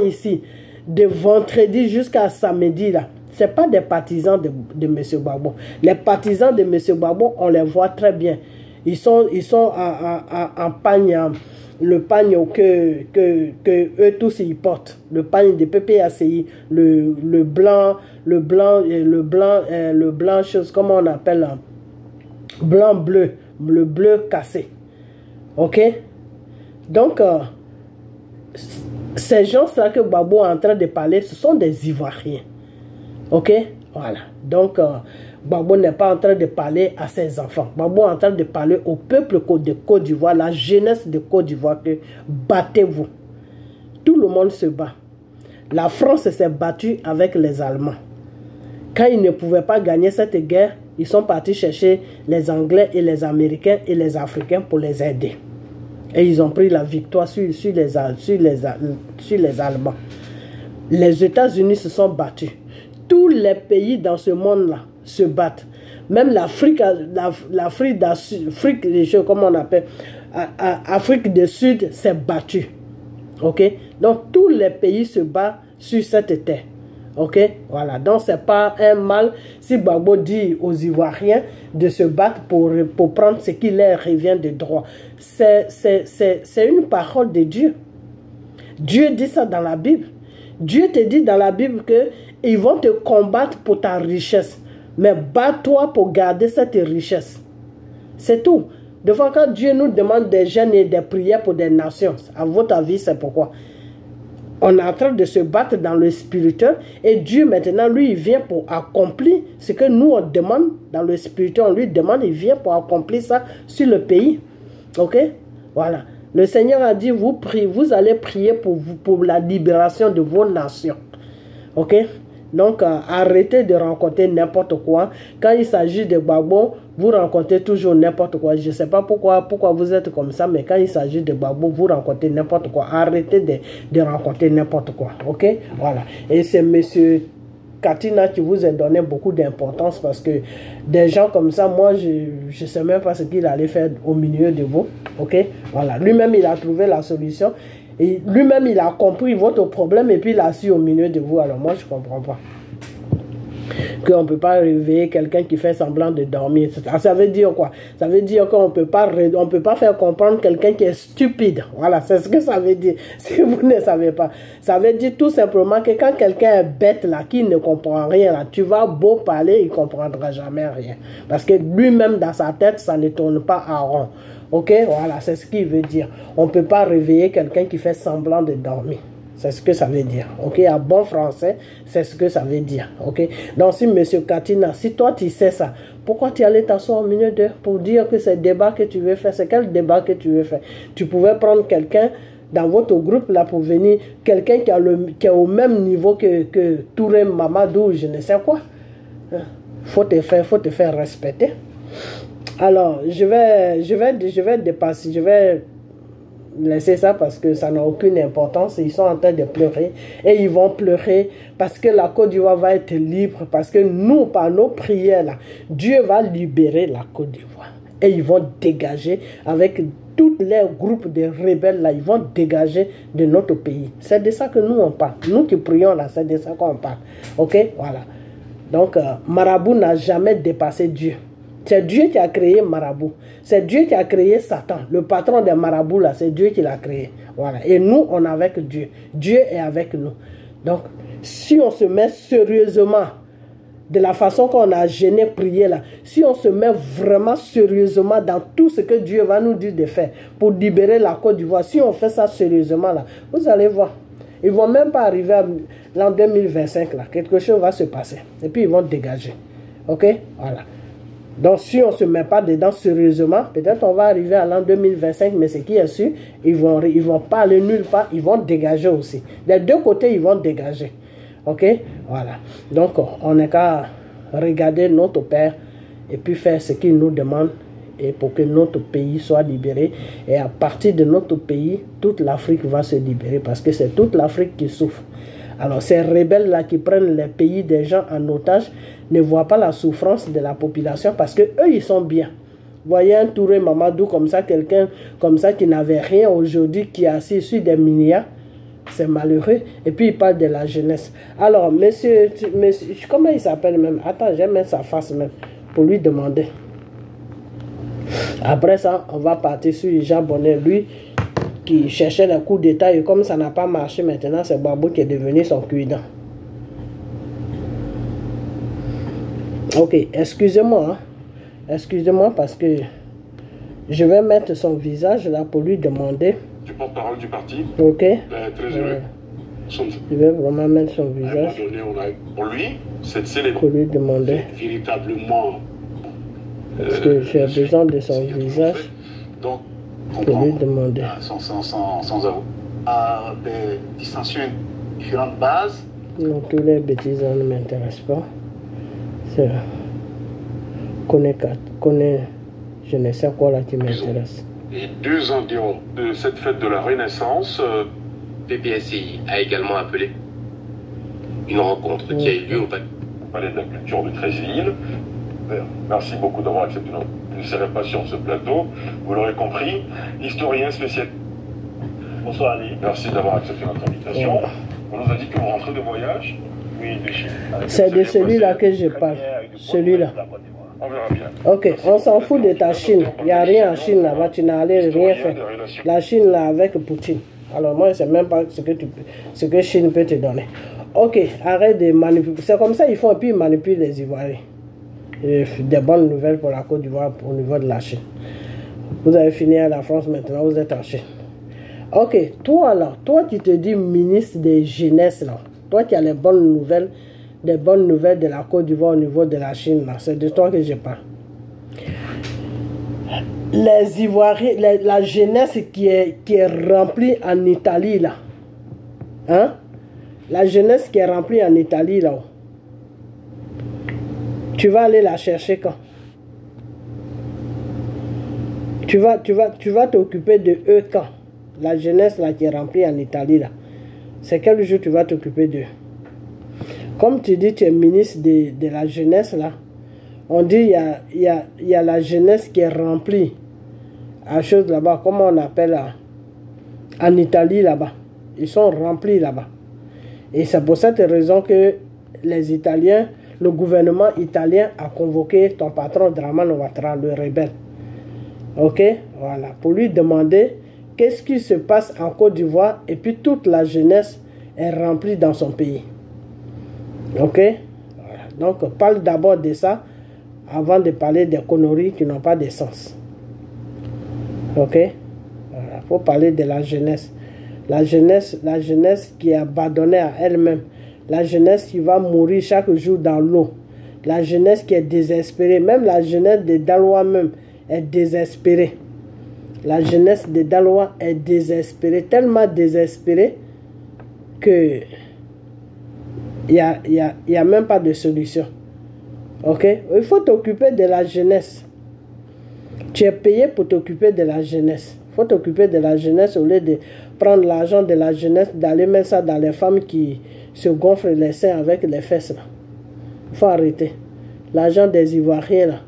ici, de vendredi jusqu'à samedi, là, ce n'est pas des partisans de M. Gbagbo. Les partisans de M. Gbagbo, on les voit très bien. Ils sont en pagne, le pagne que eux tous ils portent. Le pagne de PPACI, le blanc, chose, comment on appelle, blanc-bleu, le bleu cassé. Ok? Donc, ces gens-là que Gbagbo est en train de parler, ce sont des Ivoiriens. Ok? Voilà. Donc, Gbagbo n'est pas en train de parler à ses enfants. Gbagbo est en train de parler au peuple de Côte d'Ivoire, la jeunesse de Côte d'Ivoire, que battez-vous. Tout le monde se bat. La France s'est battue avec les Allemands. Quand ils ne pouvaient pas gagner cette guerre, ils sont partis chercher les Anglais et les Américains et les Africains pour les aider. Et ils ont pris la victoire sur les Allemands. Les États-Unis se sont battus. Tous les pays dans ce monde-là se battent. Même l'Afrique du Sud s'est battue. Ok? Donc tous les pays se battent sur cette terre. Ok? Voilà. Donc c'est pas un mal si Gbagbo dit aux Ivoiriens de se battre pour prendre ce qui leur revient de droit. C'est une parole de Dieu. Dieu dit ça dans la Bible. Dieu te dit dans la Bible que ils vont te combattre pour ta richesse. Mais bats-toi pour garder cette richesse. C'est tout. De fois quand Dieu nous demande des jeûnes et des prières pour des nations, à votre avis, c'est pourquoi? On est en train de se battre dans le spirituel et Dieu maintenant, lui, il vient pour accomplir ce que nous, on demande dans le spirituel. On lui demande, il vient pour accomplir ça sur le pays. Ok? Voilà. Le Seigneur a dit, vous allez prier pour la libération de vos nations. Ok? Donc, arrêtez de rencontrer n'importe quoi. Quand il s'agit de Gbagbo, vous rencontrez toujours n'importe quoi. Je ne sais pas pourquoi vous êtes comme ça, mais quand il s'agit de Gbagbo, vous rencontrez n'importe quoi. Arrêtez de rencontrer n'importe quoi. Ok? Voilà. Et c'est monsieur Katina qui vous a donné beaucoup d'importance parce que des gens comme ça, moi, je ne sais même pas ce qu'il allait faire au milieu de vous. Ok? Voilà. Lui-même, il a trouvé la solution. Et lui-même, il a compris votre problème et puis il a su au milieu de vous. Alors moi, je ne comprends pas. Qu'on ne peut pas réveiller quelqu'un qui fait semblant de dormir. Ça veut dire quoi? Ça veut dire qu'on ne peut pas faire comprendre quelqu'un qui est stupide. Voilà, c'est ce que ça veut dire. Si vous ne savez pas. Ça veut dire tout simplement que quand quelqu'un est bête là, qui ne comprend rien là, tu vas beau parler, il ne comprendra jamais rien. Parce que lui-même dans sa tête, ça ne tourne pas à rond. Ok, voilà, c'est ce qu'il veut dire. On ne peut pas réveiller quelqu'un qui fait semblant de dormir. C'est ce que ça veut dire. Ok, en bon français, c'est ce que ça veut dire. Ok, donc si monsieur Katina, si toi tu sais ça, pourquoi tu allais t'asseoir au milieu d'eux pour dire que c'est le débat que tu veux faire? C'est quel débat que tu veux faire? Tu pouvais prendre quelqu'un dans votre groupe là pour venir, quelqu'un qui est au même niveau que Touré Mamadou, je ne sais quoi. Faut te faire respecter. Alors, je vais dépasser, je vais laisser ça parce que ça n'a aucune importance. Ils sont en train de pleurer et ils vont pleurer parce que la Côte d'Ivoire va être libre, parce que nous, par nos prières, là, Dieu va libérer la Côte d'Ivoire et ils vont dégager avec tous les groupes de rebelles, là, ils vont dégager de notre pays. C'est de ça que nous, on parle. Nous qui prions, là, c'est de ça qu'on parle. Ok, voilà. Donc, Marabout n'a jamais dépassé Dieu. C'est Dieu qui a créé Marabout. C'est Dieu qui a créé Satan. Le patron des marabouts, là, c'est Dieu qui l'a créé. Voilà. Et nous, on est avec Dieu. Dieu est avec nous. Donc, si on se met sérieusement, de la façon qu'on a gêné, prié là, si on se met vraiment sérieusement dans tout ce que Dieu va nous dire de faire pour libérer la Côte d'Ivoire, si on fait ça sérieusement là, vous allez voir. Ils ne vont même pas arriver à l'an 2025 là. Quelque chose va se passer. Et puis ils vont dégager. Ok? Voilà. Donc, si on ne se met pas dedans sérieusement, peut-être on va arriver à l'an 2025, mais ce qui est sûr, ils vont pas aller nulle part, ils vont dégager aussi. Des deux côtés, ils vont dégager. Ok? Voilà. Donc, on n'est qu'à regarder notre Père et puis faire ce qu'il nous demande et pour que notre pays soit libéré. Et à partir de notre pays, toute l'Afrique va se libérer parce que c'est toute l'Afrique qui souffre. Alors, ces rebelles-là qui prennent les pays des gens en otage ne voient pas la souffrance de la population parce que eux ils sont bien. Vous voyez un Touré Mamadou comme ça, quelqu'un comme ça qui n'avait rien aujourd'hui, qui est assis sur des milliards, c'est malheureux. Et puis il parle de la jeunesse. Alors, monsieur comment il s'appelle même? Attends, j'ai mis sa face même pour lui demander. Après ça, on va partir sur Jean Bonnet, lui qui cherchait le coup d'état et comme ça n'a pas marché maintenant, c'est Gbagbo qui est devenu son cuidant. Ok, excusez-moi. Hein. Excusez-moi parce que je vais mettre son visage là pour lui demander. Du porte-parole du parti. Ok. Très heureux. Je vais vraiment mettre son visage. À un moment donné, pour lui, cette célébration. Pour lui demander. Véritablement. Parce que j'ai besoin de son visage. Donc, pour lui demander. Sans avou. à des dissensions, différentes bases. Non, tous les bêtises ne m'intéressent pas. C'est connais, je ne sais quoi là qui m'intéresse. Et 2 ans de cette fête de la Renaissance, PPACI a également appelé une rencontre qui a eu lieu au Palais de la Culture de Treichville. Merci beaucoup d'avoir accepté notre pas sur ce plateau. Vous l'aurez compris, historien spécial. Bonsoir Ali. Merci d'avoir accepté notre invitation. On nous a dit que vous rentrez de voyage. Oui, de Chine. C'est de celui-là que je parle. Celui-là. On verra bien. Ok, on s'en fout de ta Chine. Il n'y a rien en Chine là-bas, tu n'as rien fait. La Chine là avec Poutine. Alors moi, je ne sais même pas ce que Chine peut te donner. Ok, arrête de manipuler. C'est comme ça, ils font et puis ils manipulent les Ivoiriens. Des bonnes nouvelles pour la Côte d'Ivoire au niveau de la Chine. Vous avez fini à la France, maintenant vous êtes en Chine. Ok, toi là, toi qui te dis ministre des jeunesse là, toi qui as les bonnes nouvelles, des bonnes nouvelles de la Côte d'Ivoire au niveau de la Chine là, c'est de toi que je parle. Les Ivoiriens, la jeunesse qui est remplie en Italie là, hein? La jeunesse qui est remplie en Italie là, tu vas aller la chercher quand? Tu vas t'occuper de eux quand? La jeunesse là qui est remplie en Italie là, c'est quel jour tu vas t'occuper d'eux? Comme tu dis, tu es ministre de la jeunesse là, on dit il y a la jeunesse qui est remplie à chose là-bas, comment on appelle là? En Italie là-bas, ils sont remplis là-bas. Et c'est pour cette raison que les Italiens, le gouvernement italien a convoqué ton patron Dramane Ouattara, le rebelle. Ok, voilà, pour lui demander qu'est-ce qui se passe en Côte d'Ivoire et puis toute la jeunesse est remplie dans son pays. Ok, voilà. Donc parle d'abord de ça avant de parler des conneries qui n'ont pas de sens. Ok, voilà, faut parler de la jeunesse. La jeunesse qui est abandonnée à elle-même. La jeunesse qui va mourir chaque jour dans l'eau. La jeunesse qui est désespérée. Même la jeunesse des Dalois même est désespérée. La jeunesse des Dalois est désespérée. Tellement désespérée que il y a même pas de solution. Ok? Il faut t'occuper de la jeunesse. Tu es payé pour t'occuper de la jeunesse. Il faut t'occuper de la jeunesse au lieu de prendre l'argent de la jeunesse, d'aller mettre ça dans les femmes qui se gonflent les seins avec les fesses. Là. Il faut arrêter. L'argent des Ivoiriens, là.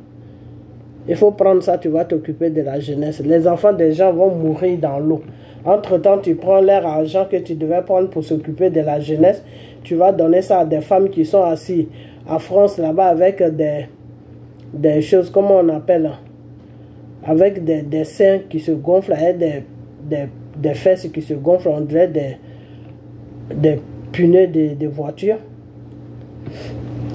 Il faut prendre ça, tu vas t'occuper de la jeunesse. Les enfants des gens vont mourir dans l'eau. Entre-temps, tu prends leur argent que tu devais prendre pour s'occuper de la jeunesse. Tu vas donner ça à des femmes qui sont assises en France, là-bas, avec des choses, comment on appelle là? Avec des seins qui se gonflent, avec des fesses qui se gonflent, on dirait des pneus de voiture.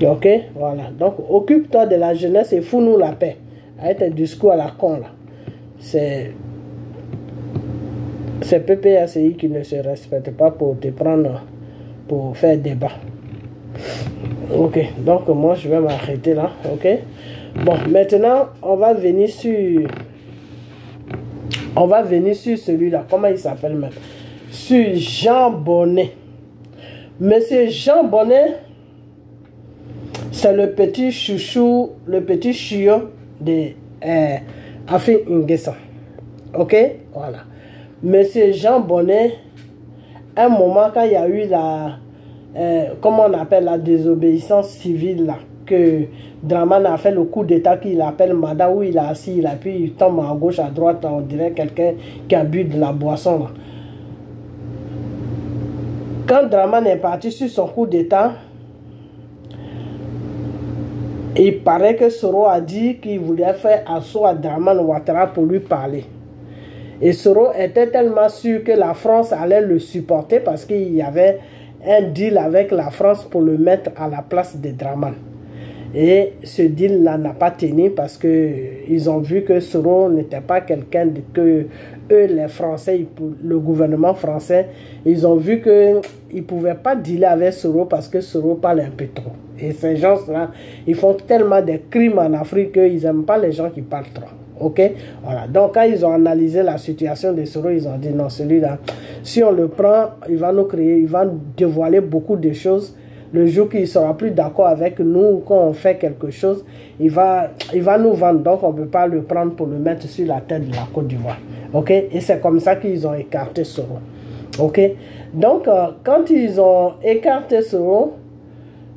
Ok, voilà. Donc, occupe-toi de la jeunesse et fous-nous la paix. Avec tes discours à la con, là. C'est PPACI qui ne se respecte pas pour te prendre, pour faire débat. Ok, donc moi, je vais m'arrêter là, ok. Bon, maintenant, on va venir sur celui-là. Comment il s'appelle même? Sur Jean Bonnet. Monsieur Jean Bonnet, c'est le petit chouchou, le petit chiot de Afin N'Guessan. Ok? Voilà. Monsieur Jean Bonnet, un moment quand il y a eu la, comment on appelle, la désobéissance civile là, que Dramane a fait le coup d'état qu'il appelle Mada, où il a assis, là, puis il tombe à gauche, à droite, on dirait quelqu'un qui a bu de la boisson. Là. Quand Dramane est parti sur son coup d'état, il paraît que Soro a dit qu'il voulait faire assaut à Dramane Ouattara pour lui parler. Et Soro était tellement sûr que la France allait le supporter parce qu'il y avait un deal avec la France pour le mettre à la place de Dramane. Et ce deal-là n'a pas tenu parce qu'ils ont vu que Soro n'était pas quelqu'un que eux, les Français, le gouvernement français, ils ont vu qu'ils ne pouvaient pas dealer avec Soro parce que Soro parle un peu trop. Et ces gens-là, ils font tellement de crimes en Afrique qu'ils n'aiment pas les gens qui parlent trop. Ok, voilà. Donc, quand ils ont analysé la situation de Soro, ils ont dit non, celui-là, si on le prend, il va nous créer, il va dévoiler beaucoup de choses. Le jour qu'il ne sera plus d'accord avec nous, quand on fait quelque chose, il va nous vendre. Donc, on ne peut pas le prendre pour le mettre sur la tête de la Côte d'Ivoire. Ok, et c'est comme ça qu'ils ont écarté Soro. Ok, donc, quand ils ont écarté Soro,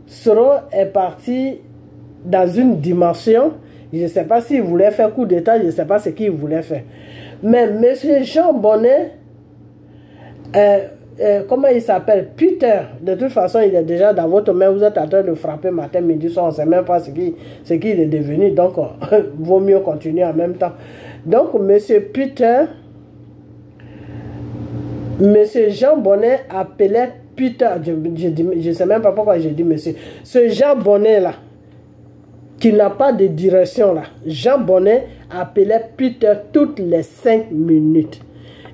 Soro est parti dans une dimension. Je ne sais pas s'il voulait faire coup d'État, je ne sais pas ce qu'il voulait faire. Mais M. Jean Bonnet, comment il s'appelle? Peter, de toute façon, il est déjà dans votre main, vous êtes en train de frapper matin, midi, soir, on ne sait même pas ce qu'il est devenu, donc vaut mieux continuer en même temps. Donc, M. Peter, M. Jean Bonnet appelait Peter, je ne sais même pas pourquoi j'ai dit monsieur, ce Jean Bonnet là, qui n'a pas de direction là. Jean Bonnet appelait Peter toutes les 5 minutes.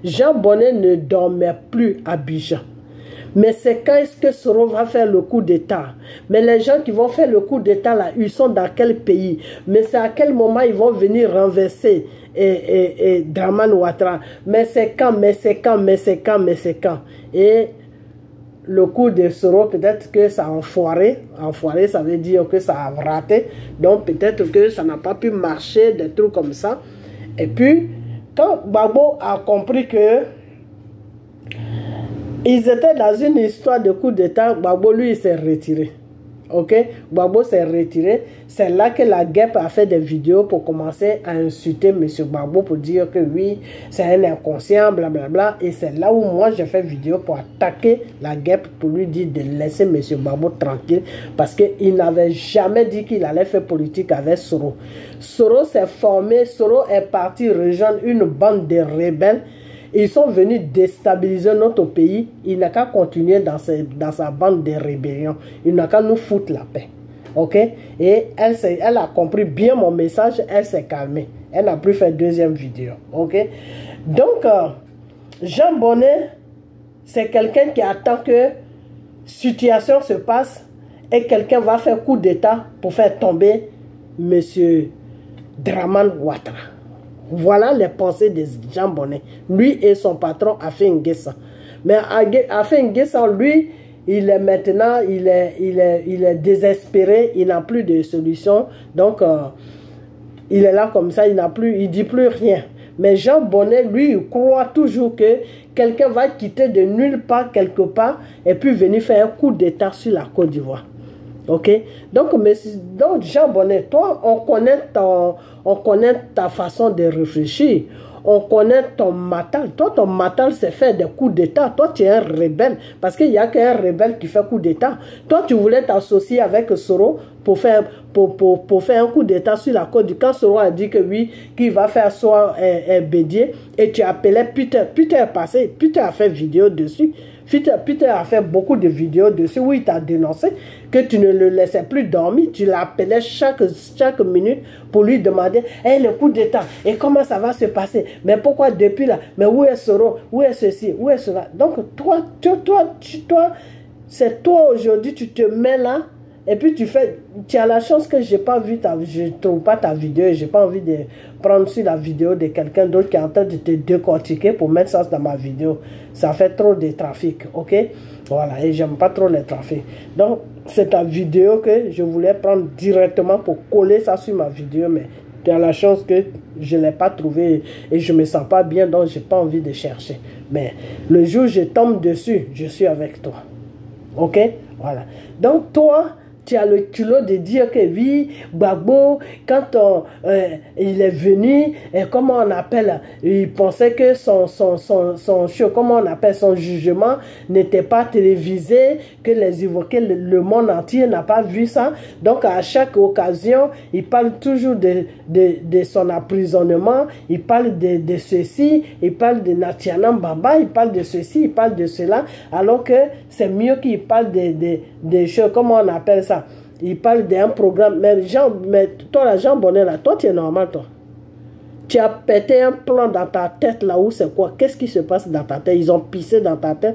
Jean Bonnet ne dormait plus à Abidjan. Mais c'est quand est-ce que Soro va faire le coup d'État? Mais les gens qui vont faire le coup d'État là, ils sont dans quel pays? Mais c'est à quel moment ils vont venir renverser Dramane Ouattara? Mais c'est quand? Mais c'est quand? Mais c'est quand? Mais c'est quand? Et le coup de Soro, peut-être que ça a enfoiré. Enfoiré, ça veut dire que ça a raté. Donc peut-être que ça n'a pas pu marcher, des trucs comme ça. Et puis, quand Gbagbo a compris que ils étaient dans une histoire de coup d'État, Gbagbo, lui, il s'est retiré. Ok? Gbagbo s'est retiré. C'est là que la guêpe a fait des vidéos pour commencer à insulter M. Gbagbo pour dire que oui, c'est un inconscient, blablabla. Et c'est là où moi j'ai fait vidéo pour attaquer la guêpe pour lui dire de laisser M. Gbagbo tranquille parce qu'il n'avait jamais dit qu'il allait faire politique avec Soro. Soro s'est formé, Soro est parti rejoindre une bande de rebelles. Ils sont venus déstabiliser notre pays. Il n'a qu'à continuer dans sa bande de rébellion. Il n'a qu'à nous foutre la paix. Ok? Et elle a compris bien mon message. Elle s'est calmée. Elle n'a plus fait deuxième vidéo. Ok? Donc, Jean Bonnet, c'est quelqu'un qui attend que situation se passe et quelqu'un va faire coup d'État pour faire tomber M. Dramane Ouattara. Voilà les pensées de Jean Bonnet. Lui et son patron Afé N'Guessan. Mais Afé N'Guessan, lui, il est maintenant, il est désespéré, il n'a plus de solution. Donc, il est là comme ça, il dit plus rien. Mais Jean Bonnet, lui, il croit toujours que quelqu'un va quitter de nulle part, quelque part, et puis venir faire un coup d'État sur la Côte d'Ivoire. Ok? Donc, Jean Bonnet, toi, on connaît ta façon de réfléchir. On connaît ton matal. Toi, ton matal, c'est faire des coups d'État. Toi, tu es un rebelle. Parce qu'il n'y a qu'un rebelle qui fait coup d'État. Toi, tu voulais t'associer avec Soro pour faire un coup d'État sur la Côte d'Ivoire. Quand Soro a dit que oui, qu'il va faire soit un bédier, et tu appelais Peter. Peter est passé. Peter a fait vidéo dessus. Peter a fait beaucoup de vidéos dessus où il t'a dénoncé que tu ne le laissais plus dormir. Tu l'appelais chaque minute pour lui demander hey, le coup d'État, et comment ça va se passer? Mais pourquoi depuis là? Mais où est Soro? Où est ceci? Où est cela? Donc toi c'est toi aujourd'hui, tu te mets là. Et puis tu as la chance que je ne trouve pas ta vidéo, j'ai pas envie de prendre sur la vidéo de quelqu'un d'autre qui est en train de te décortiquer pour mettre ça dans ma vidéo. Ça fait trop de trafic, ok? Voilà, et j'aime pas trop les trafics. Donc, c'est ta vidéo que je voulais prendre directement pour coller ça sur ma vidéo, mais tu as la chance que je ne l'ai pas trouvé et je me sens pas bien, donc j'ai pas envie de chercher. Mais le jour où je tombe dessus, je suis avec toi. Ok? Voilà. Donc, toi, tu as le culot de dire que oui, Gbagbo, quand il est venu, comment on appelle, il pensait que son jugement n'était pas télévisé, que le monde entier n'a pas vu ça. Donc à chaque occasion, il parle toujours de son emprisonnement, il parle de ceci, il parle de Natianam Bamba, il parle de ceci, il parle de cela, alors que c'est mieux qu'il parle des choses, comment on appelle ça? Il parle d'un programme. Mais toi, la Jean Bonnet, là, toi, tu es normal, toi. Tu as pété un plan dans ta tête, là où c'est quoi? Qu'est-ce qui se passe dans ta tête? Ils ont pissé dans ta tête.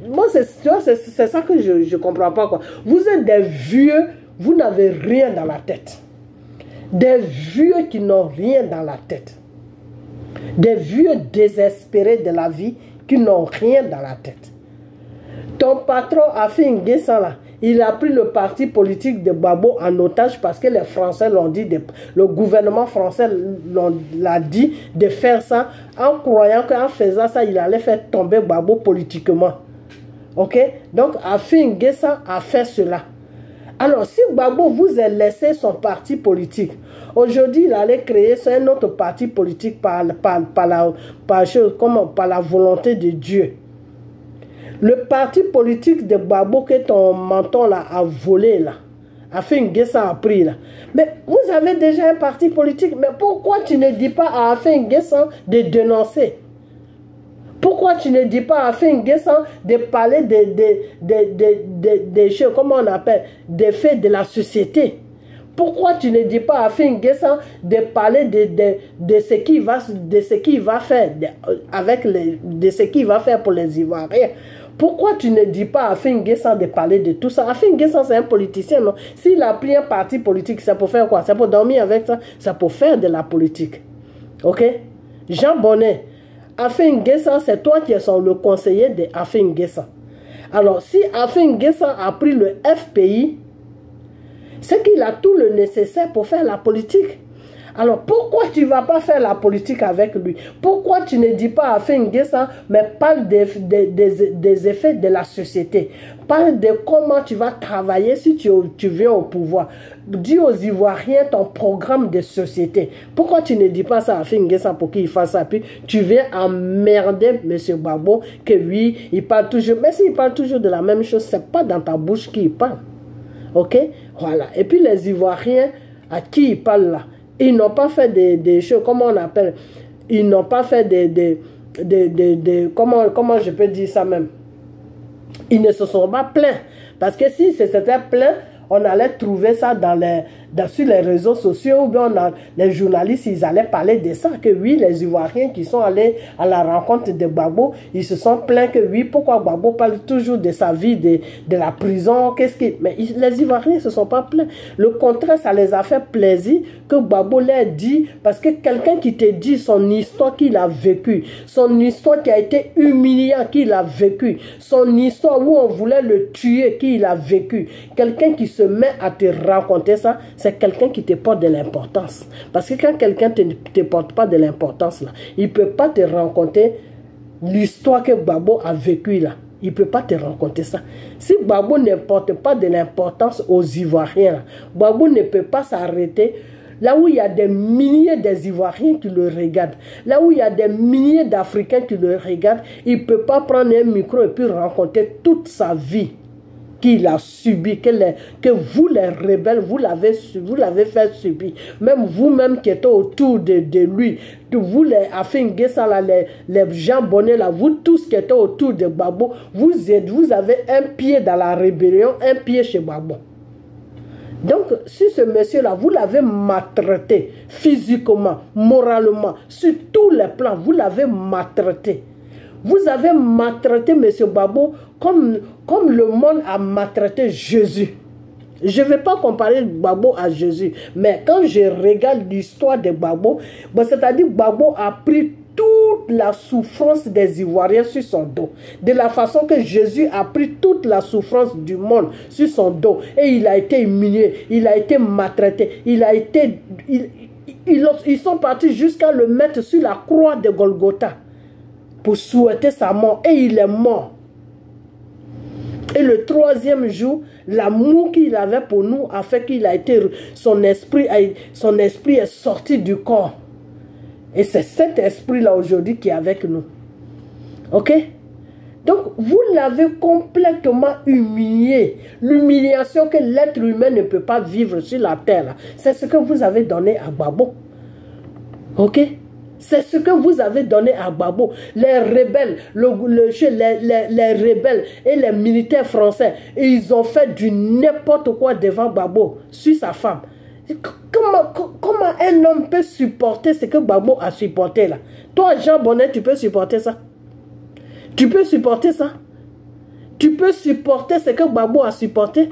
Moi, c'est ça que je ne comprends pas, quoi. Vous êtes des vieux, vous n'avez rien dans la tête. Des vieux qui n'ont rien dans la tête. Des vieux désespérés de la vie qui n'ont rien dans la tête. Ton patron a fait une guerre là. Il a pris le parti politique de Gbagbo en otage parce que les Français l'ont dit, le gouvernement français l'a dit de faire ça en croyant qu'en faisant ça, il allait faire tomber Gbagbo politiquement. Ok? Donc, Afin N'Guessan a fait cela. Alors, si Gbagbo vous a laissé son parti politique, aujourd'hui, il allait créer un autre parti politique par la volonté de Dieu. Le parti politique de Gbagbo que ton menton là a volé là, Afin N'Guessan a pris là. Mais vous avez déjà un parti politique, mais pourquoi tu ne dis pas à Afin N'Guessan de dénoncer? Pourquoi tu ne dis pas à Afin N'Guessan de parler des choses, comment on appelle, des faits de la société? Pourquoi tu ne dis pas à Afin N'Guessan de parler de ce qu'il va faire avec de ce qu'il va faire pour les Ivoiriens? Pourquoi tu ne dis pas à Afin N'Guessan de parler de tout ça? Afin N'Guessan, c'est un politicien, non? S'il a pris un parti politique, c'est pour faire quoi? C'est pour dormir avec ça? C'est pour faire de la politique. Ok? Jean Bonnet, Afin N'Guessan, c'est toi qui es le conseiller de Afin N'Guessan. Alors, si Afin N'Guessan a pris le FPI, c'est qu'il a tout le nécessaire pour faire la politique. Alors, pourquoi tu ne vas pas faire la politique avec lui? Pourquoi tu ne dis pas à Afin N'Guessan, mais parle des effets de la société. Parle de comment tu vas travailler si tu viens au pouvoir. Dis aux Ivoiriens ton programme de société. Pourquoi tu ne dis pas ça à Afin N'Guessan pour qu'il fasse ça? Puis tu viens emmerder M. Gbagbo que oui, il parle toujours. Mais s'il parle toujours de la même chose, ce n'est pas dans ta bouche qu'il parle. Ok? Voilà. Et puis les Ivoiriens à qui il parle là, ils n'ont pas fait des choses, comment on appelle, ils n'ont pas fait comment je peux dire ça même, ils ne se sont pas plaints, parce que si c'était plaint, on allait trouver ça sur les réseaux sociaux, ou bien les journalistes, ils allaient parler de ça, que oui, les Ivoiriens qui sont allés à la rencontre de Gbagbo, ils se sont plaints que oui, pourquoi Gbagbo parle toujours de sa vie, de la prison, mais les Ivoiriens ne se sont pas plaints. Le contraire, ça les a fait plaisir que Gbagbo leur dit, parce que quelqu'un qui te dit son histoire qu'il a vécue, son histoire qui a été humiliante qu'il a vécue, son histoire où on voulait le tuer qu'il a vécu, quelqu'un qui se met à te raconter ça, c'est quelqu'un qui te porte de l'importance. Parce que quand quelqu'un ne te porte pas de l'importance, là, il ne peut pas te raconter l'histoire que Gbagbo a vécue là. Il ne peut pas te raconter ça. Si Gbagbo ne porte pas de l'importance aux Ivoiriens, là, Gbagbo ne peut pas s'arrêter là où il y a des milliers d'Ivoiriens qui le regardent, là où il y a des milliers d'Africains qui le regardent, il ne peut pas prendre un micro et puis raconter toute sa vie qu'il a subi, que vous les rebelles, vous l'avez fait subir. Même vous-même qui êtes autour de lui, vous les Afin N'Guessan, les Jean Bonnet, là, vous tous qui êtes autour de Gbagbo, vous avez un pied dans la rébellion, un pied chez Gbagbo. Donc, si ce monsieur-là, vous l'avez maltraité physiquement, moralement, sur tous les plans, vous l'avez maltraité. Vous avez maltraité M. Gbagbo comme le monde a maltraité Jésus. Je ne vais pas comparer Gbagbo à Jésus, mais quand je regarde l'histoire de Gbagbo, c'est-à-dire que Gbagbo a pris toute la souffrance des Ivoiriens sur son dos. De la façon que Jésus a pris toute la souffrance du monde sur son dos. Et il a été humilié, il a été maltraité, ils sont partis jusqu'à le mettre sur la croix de Golgotha pour souhaiter sa mort, et il est mort. Et le troisième jour, l'amour qu'il avait pour nous a fait qu'il a été, son esprit est sorti du corps. Et c'est cet esprit-là aujourd'hui qui est avec nous. Ok? Donc, vous l'avez complètement humilié. L'humiliation que l'être humain ne peut pas vivre sur la terre, c'est ce que vous avez donné à Gbagbo. Ok? C'est ce que vous avez donné à Gbagbo. Les rebelles, les rebelles et les militaires français, ils ont fait du n'importe quoi devant Gbagbo, sur sa femme. Comment un homme peut supporter ce que Gbagbo a supporté là? Toi, Jean Bonnet, tu peux supporter ça? Tu peux supporter ça? Tu peux supporter ce que Gbagbo a supporté?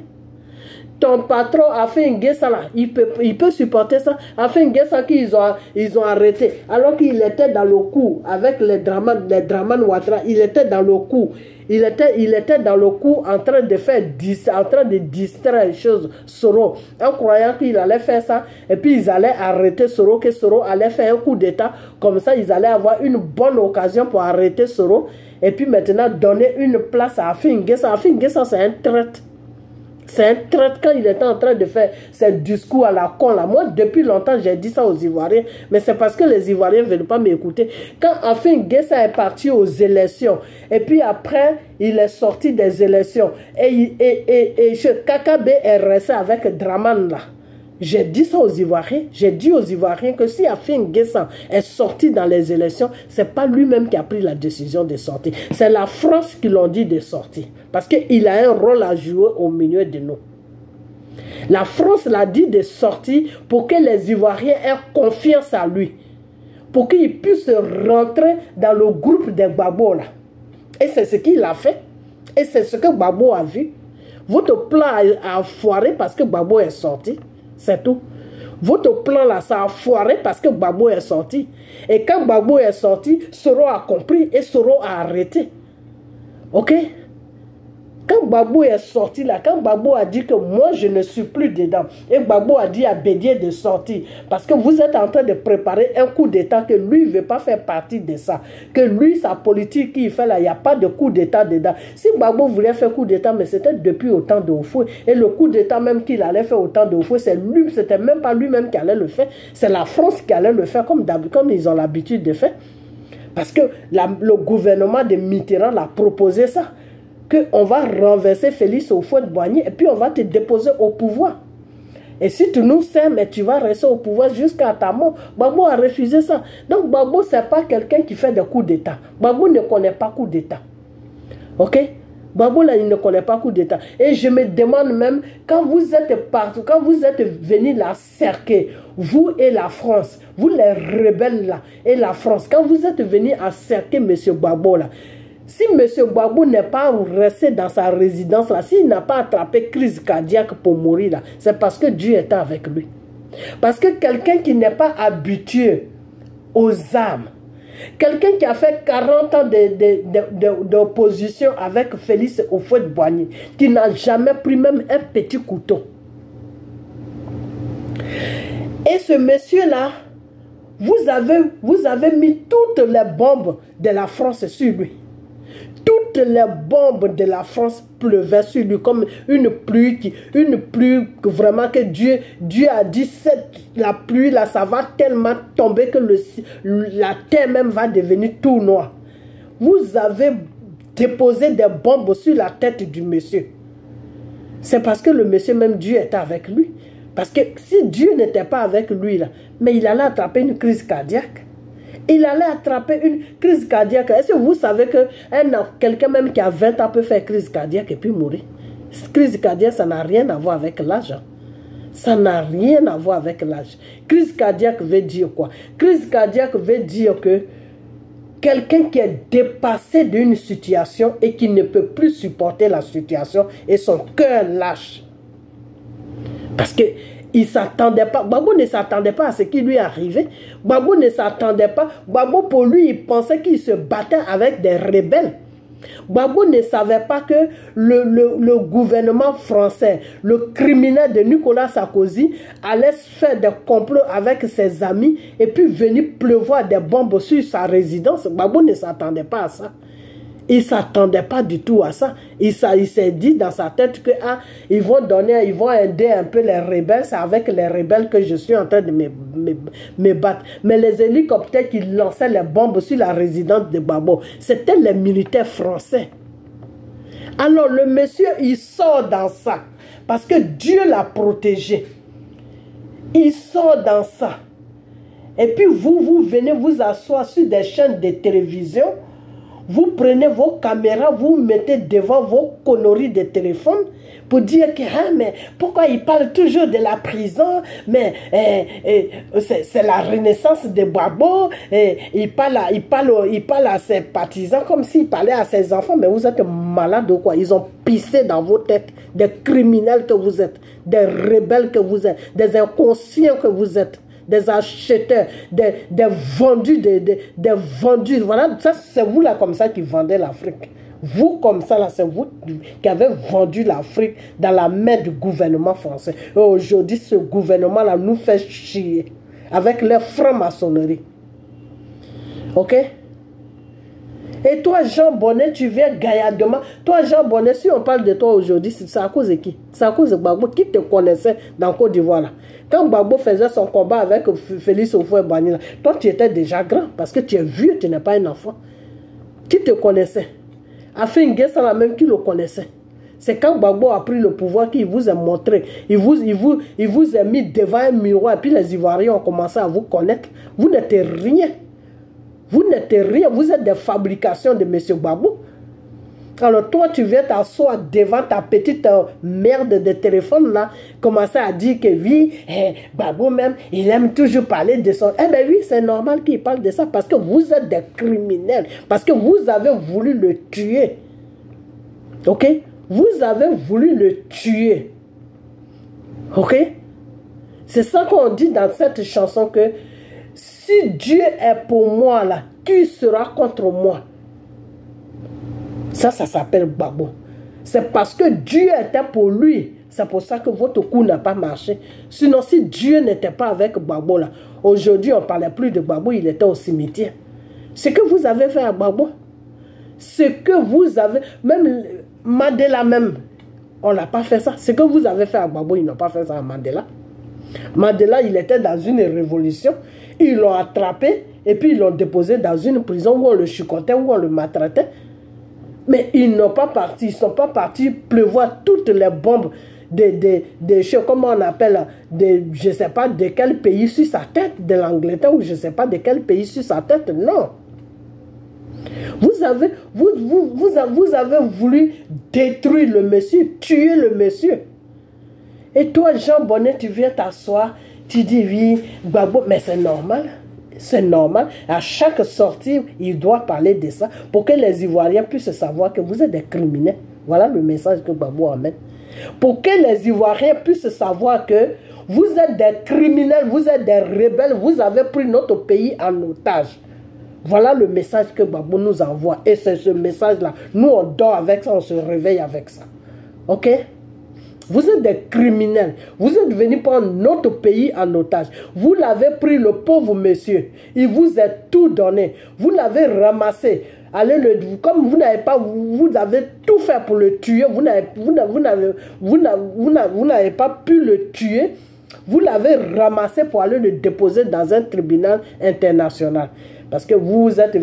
ton patron a fait une guerre, là, il peut supporter ça. A fait une guerre, ça qu'ils ont arrêté. Alors qu'il était dans le coup avec les Draman Ouattara, il était dans le coup. Il était dans le coup en train de distraire les choses Soro, en croyant qu'il allait faire ça. Et puis ils allaient arrêter Soro, que Soro allait faire un coup d'état. Comme ça, ils allaient avoir une bonne occasion pour arrêter Soro. Et puis maintenant, donner une place à Afin N'Guessan. Afin N'Guessan, c'est un traître. C'est un traître quand il était en train de faire ce discours à la con là. Moi, depuis longtemps, j'ai dit ça aux Ivoiriens. Mais c'est parce que les Ivoiriens ne veulent pas m'écouter. Quand Afin N'Guessan est parti aux élections, et puis après, il est sorti des élections, et Kakabe est resté avec Draman là. J'ai dit ça aux Ivoiriens. J'ai dit aux Ivoiriens que si Afin N'Guessan est sorti dans les élections, ce n'est pas lui-même qui a pris la décision de sortir. C'est la France qui l'ont dit de sortir. Parce qu'il a un rôle à jouer au milieu de nous. La France l'a dit de sortir pour que les Ivoiriens aient confiance en lui. Pour qu'il puisse rentrer dans le groupe des Gbagbo là. Et c'est ce qu'il a fait. Et c'est ce que Gbagbo a vu. Votre plan a foiré parce que Gbagbo est sorti. C'est tout. Votre plan là, ça a foiré parce que Gbagbo est sorti. Et quand Gbagbo est sorti, Soro a compris et Soro a arrêté. Ok? Quand Gbagbo est sorti là, quand Gbagbo a dit que moi je ne suis plus dedans, et Gbagbo a dit à Bédié de sortir, parce que vous êtes en train de préparer un coup d'état que lui ne veut pas faire partie de ça. Que lui, sa politique qu'il fait là, il n'y a pas de coup d'état dedans. Si Gbagbo voulait faire coup d'état, mais c'était depuis au temps de Houphouët. Et le coup d'état même qu'il allait faire au temps de Houphouët, c'était même pas lui-même qui allait le faire, c'est la France qui allait le faire comme ils ont l'habitude de faire. Parce que le gouvernement de Mitterrand l'a proposé ça. Qu'on va renverser Félix Houphouët-Boigny et puis on va te déposer au pouvoir. Et si tu nous sers, tu vas rester au pouvoir jusqu'à ta mort. Gbagbo a refusé ça. Donc Gbagbo, ce n'est pas quelqu'un qui fait des coups d'État. Gbagbo ne connaît pas coup d'État. Ok? Gbagbo, là, il ne connaît pas coup d'État. Et je me demande même, quand vous êtes partout, quand vous êtes venus la cerquer, vous et la France, vous les rebelles là, et la France, quand vous êtes venus à cerquer M. Gbagbo là, si M. Gbagbo n'est pas resté dans sa résidence là, s'il n'a pas attrapé crise cardiaque pour mourir là, c'est parce que Dieu était avec lui. Parce que quelqu'un qui n'est pas habitué aux armes, quelqu'un qui a fait 40 ans d'opposition avec Félix Houphouët-Boigny, qui n'a jamais pris même un petit couteau. Et ce monsieur-là, vous avez mis toutes les bombes de la France sur lui. Toutes les bombes de la France pleuvaient sur lui comme une pluie vraiment que Dieu a dit, la pluie là, ça va tellement tomber que la terre même va devenir tout noir. Vous avez déposé des bombes sur la tête du monsieur. C'est parce que le monsieur même, Dieu était avec lui. Parce que si Dieu n'était pas avec lui là, mais il allait attraper une crise cardiaque. Il allait attraper une crise cardiaque. Est-ce que vous savez que quelqu'un même qui a 20 ans peut faire crise cardiaque et puis mourir? Crise cardiaque, ça n'a rien à voir avec l'âge. Ça n'a rien à voir avec l'âge. Crise cardiaque veut dire quoi? Crise cardiaque veut dire que quelqu'un qui est dépassé d'une situation et qui ne peut plus supporter la situation et son cœur lâche. Parce que il s'attendait pas. Gbagbo ne s'attendait pas à ce qui lui est arrivé. Gbagbo ne s'attendait pas. Gbagbo, pour lui, il pensait qu'il se battait avec des rebelles. Gbagbo ne savait pas que le gouvernement français, le criminel de Nicolas Sarkozy, allait faire des complots avec ses amis et puis venir pleuvoir des bombes sur sa résidence. Gbagbo ne s'attendait pas à ça. Il ne s'attendait pas du tout à ça. Il s'est dit dans sa tête que ils vont aider un peu les rebelles. C'est avec les rebelles que je suis en train de me battre. Mais les hélicoptères qui lançaient les bombes sur la résidence de Gbagbo, c'était les militaires français. Alors le monsieur, il sort dans ça. Parce que Dieu l'a protégé. Il sort dans ça. Et puis vous venez vous asseoir sur des chaînes de télévision. vous prenez vos caméras, vous mettez devant vos conneries de téléphone pour dire que ah, mais pourquoi il parle toujours de la prison, mais c'est la renaissance de Gbagbo, il parle à ses partisans comme s'il parlait à ses enfants, mais vous êtes malade ou quoi? Ils ont pissé dans vos têtes, des criminels que vous êtes, des rebelles que vous êtes, des inconscients que vous êtes, des acheteurs, des vendus, des vendus. Voilà, ça c'est vous là comme ça qui vendez l'Afrique. Vous comme ça là, c'est vous qui avez vendu l'Afrique dans la main du gouvernement français. Et aujourd'hui, ce gouvernement là nous fait chier avec leur franc-maçonnerie. Ok? Et toi, Jean Bonnet, tu viens gaillardement. Toi, Jean Bonnet, si on parle de toi aujourd'hui, c'est à cause de qui? C'est à cause de Gbagbo. Qui te connaissait dans Côte d'Ivoire là? Quand Gbagbo faisait son combat avec Félix Houphouët-Boigny, toi, tu étais déjà grand parce que tu es vieux, tu n'es pas un enfant. Qui te connaissait? Afin Guessa, la même qui le connaissait. C'est quand Gbagbo a pris le pouvoir qu'il vous a montré. Il vous a mis devant un miroir et puis les Ivoiriens ont commencé à vous connaître. Vous n'êtes rien. Vous n'êtes rien, vous êtes des fabrications de M. Gbagbo. Alors toi, tu viens t'asseoir devant ta petite merde de téléphone là, commencer à dire que oui, Gbagbo même, il aime toujours parler de son... Eh bien oui, c'est normal qu'il parle de ça, parce que vous êtes des criminels, parce que vous avez voulu le tuer. Ok? Vous avez voulu le tuer. Ok? C'est ça qu'on dit dans cette chanson que si Dieu est pour moi là, qui sera contre moi? Ça s'appelle Gbagbo. C'est parce que Dieu était pour lui. C'est pour ça que votre coup n'a pas marché. Sinon, si Dieu n'était pas avec Gbagbo là, aujourd'hui on ne parlait plus de Gbagbo, il était au cimetière. Ce que vous avez fait à Gbagbo, ce que vous avez, même Mandela même, on n'a pas fait ça. Ce que vous avez fait à Gbagbo, ils n'ont pas fait ça à Mandela. Mandela, il était dans une révolution. Ils l'ont attrapé et puis ils l'ont déposé dans une prison où on le chicotait, où on le maltraitait. Mais ils n'ont pas parti, ils ne sont pas partis pleuvoir toutes les bombes des choses, comment on appelle, je ne sais pas de quel pays sur sa tête, de l'Angleterre ou je ne sais pas de quel pays sur sa tête, non. Vous avez voulu détruire le monsieur, tuer le monsieur. Et toi, Jean Bonnet, tu viens t'asseoir, tu dis oui, Gbagbo, mais c'est normal. C'est normal. À chaque sortie, il doit parler de ça pour que les Ivoiriens puissent savoir que vous êtes des criminels. Voilà le message que Gbagbo amène. Pour que les Ivoiriens puissent savoir que vous êtes des criminels, vous êtes des rebelles, vous avez pris notre pays en otage. Voilà le message que Gbagbo nous envoie. Et c'est ce message-là. Nous, on dort avec ça, on se réveille avec ça. Ok? Vous êtes des criminels. Vous êtes venus prendre notre pays en otage. Vous l'avez pris, le pauvre monsieur. Il vous a tout donné. Vous l'avez ramassé. Allez comme vous n'avez pas, vous avez tout fait pour le tuer. Vous n'avez pas pu le tuer. Vous l'avez ramassé pour aller le déposer dans un tribunal international. Parce que vous êtes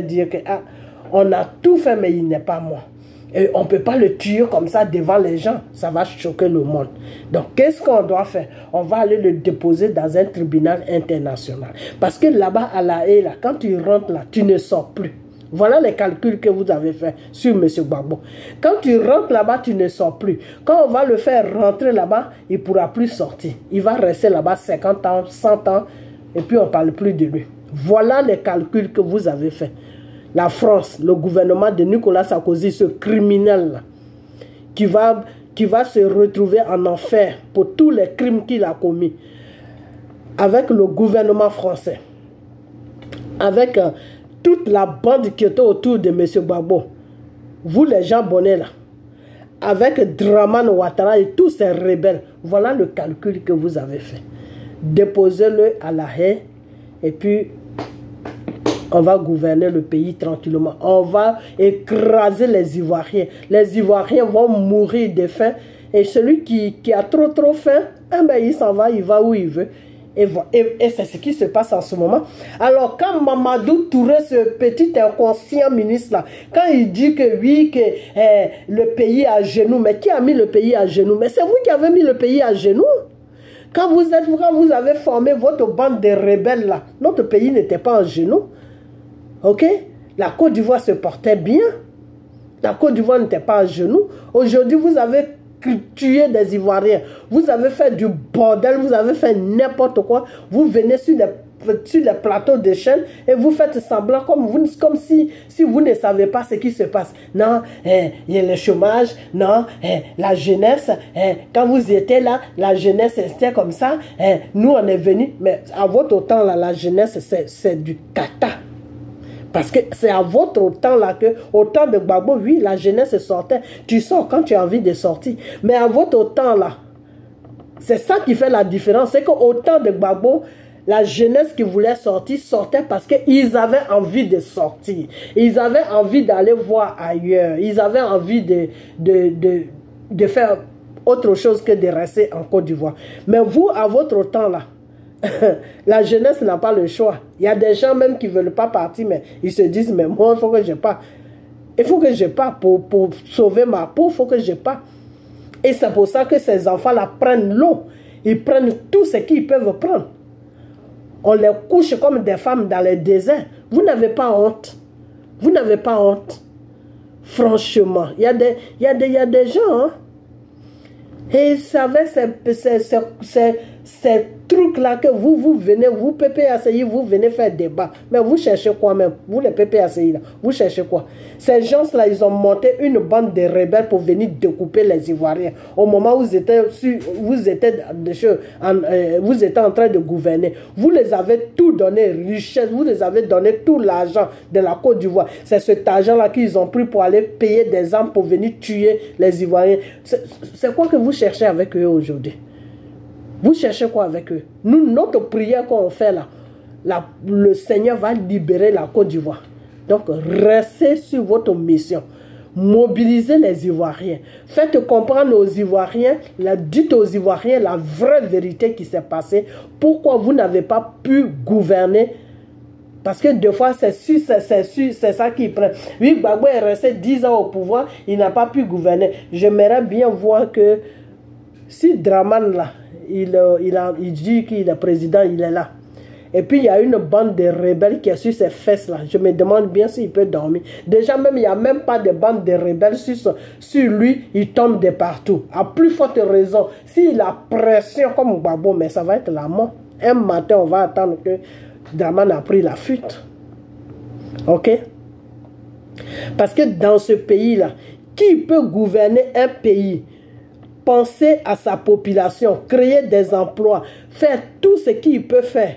dit que ah, on a tout fait, mais il n'est pas mort. Et on ne peut pas le tuer comme ça devant les gens. Ça va choquer le monde. Donc, qu'est-ce qu'on doit faire? On va aller le déposer dans un tribunal international. Parce que là-bas, à La Haye, là, quand tu rentres là, tu ne sors plus. Voilà les calculs que vous avez fait sur M. Gbagbo. Quand tu rentres là-bas, tu ne sors plus. Quand on va le faire rentrer là-bas, il ne pourra plus sortir. Il va rester là-bas 50 ans, 100 ans, et puis on ne parle plus de lui. Voilà les calculs que vous avez fait. La France, le gouvernement de Nicolas Sarkozy, ce criminel-là, qui va se retrouver en enfer pour tous les crimes qu'il a commis, avec le gouvernement français, avec toute la bande qui était autour de M. Gbagbo, vous les gens bonnets là, avec Dramane Ouattara et tous ces rebelles, voilà le calcul que vous avez fait. Déposez-le à La Haye et puis on va gouverner le pays tranquillement. On va écraser les Ivoiriens. Les Ivoiriens vont mourir de faim. Et celui qui a trop faim, eh ben, il s'en va, il va où il veut. Et c'est ce qui se passe en ce moment. Alors, quand Mamadou Touré, ce petit inconscient ministre-là, quand il dit que oui, que le pays est à genoux, mais qui a mis le pays à genoux? Mais c'est vous qui avez mis le pays à genoux. Quand vous avez formé votre bande de rebelles là, notre pays n'était pas en genoux. Ok? la Côte d'Ivoire se portait bien. La Côte d'Ivoire n'était pas à genoux. Aujourd'hui, vous avez tué des Ivoiriens. Vous avez fait du bordel, vous avez fait n'importe quoi. Vous venez sur les plateaux de chaîne et vous faites semblant comme si vous ne savez pas ce qui se passe. Non, il y a le chômage, non, la jeunesse, quand vous étiez là, la jeunesse était comme ça, nous on est venus, mais à votre temps là, la jeunesse c'est du cata. Parce que c'est à votre temps là que, au temps de Gbagbo, oui, la jeunesse sortait. Tu sors quand tu as envie de sortir. Mais à votre temps là, c'est ça qui fait la différence. C'est qu'au temps de Gbagbo, la jeunesse qui voulait sortir sortait parce qu'ils avaient envie de sortir. Ils avaient envie d'aller voir ailleurs. Ils avaient envie de faire autre chose que de rester en Côte d'Ivoire. Mais vous, à votre temps là, la jeunesse n'a pas le choix. Il y a des gens même qui ne veulent pas partir, mais ils se disent, mais moi, il faut que je parte. Il faut que je parte pour sauver ma peau, il faut que je parte. Et c'est pour ça que ces enfants-là prennent l'eau. Ils prennent tout ce qu'ils peuvent prendre. On les couche comme des femmes dans les déserts. Vous n'avez pas honte. Vous n'avez pas honte. Franchement, il y a des gens, hein, et ils savaient ces trucs-là que vous venez, vous PPACI, vous venez faire débat. Mais vous cherchez quoi même? Vous les PPACI là, vous cherchez quoi? Ces gens-là, ils ont monté une bande de rebelles pour venir découper les Ivoiriens. Au moment où vous étiez en train de gouverner, vous les avez tout donné, richesse, vous les avez donné tout l'argent de la Côte d'Ivoire. C'est cet argent-là qu'ils ont pris pour aller payer des armes pour venir tuer les Ivoiriens. C'est quoi que vous cherchez avec eux aujourd'hui? Vous cherchez quoi avec eux? Nous, notre prière qu'on fait là, le Seigneur va libérer la Côte d'Ivoire. Donc, restez sur votre mission. Mobilisez les Ivoiriens. Faites comprendre aux Ivoiriens, dites aux Ivoiriens la vraie vérité qui s'est passée. Pourquoi vous n'avez pas pu gouverner? Parce que des fois, c'est ça qui prend. Oui, Gbagbo est resté 10 ans au pouvoir, il n'a pas pu gouverner. J'aimerais bien voir que si Dramane là, il dit qu'il est président, il est là. Et puis il y a une bande de rebelles qui est sur ses fesses là. Je me demande bien s'il peut dormir. Déjà même, il n'y a même pas de bande de rebelles sur lui, il tombe de partout. À plus forte raison, s'il a pression comme Gbagbo, mais ça va être la mort. Un matin, on va attendre que Dramane a pris la fuite. Ok? Parce que dans ce pays-là, qui peut gouverner un pays? Penser à sa population, créer des emplois, faire tout ce qu'il peut faire.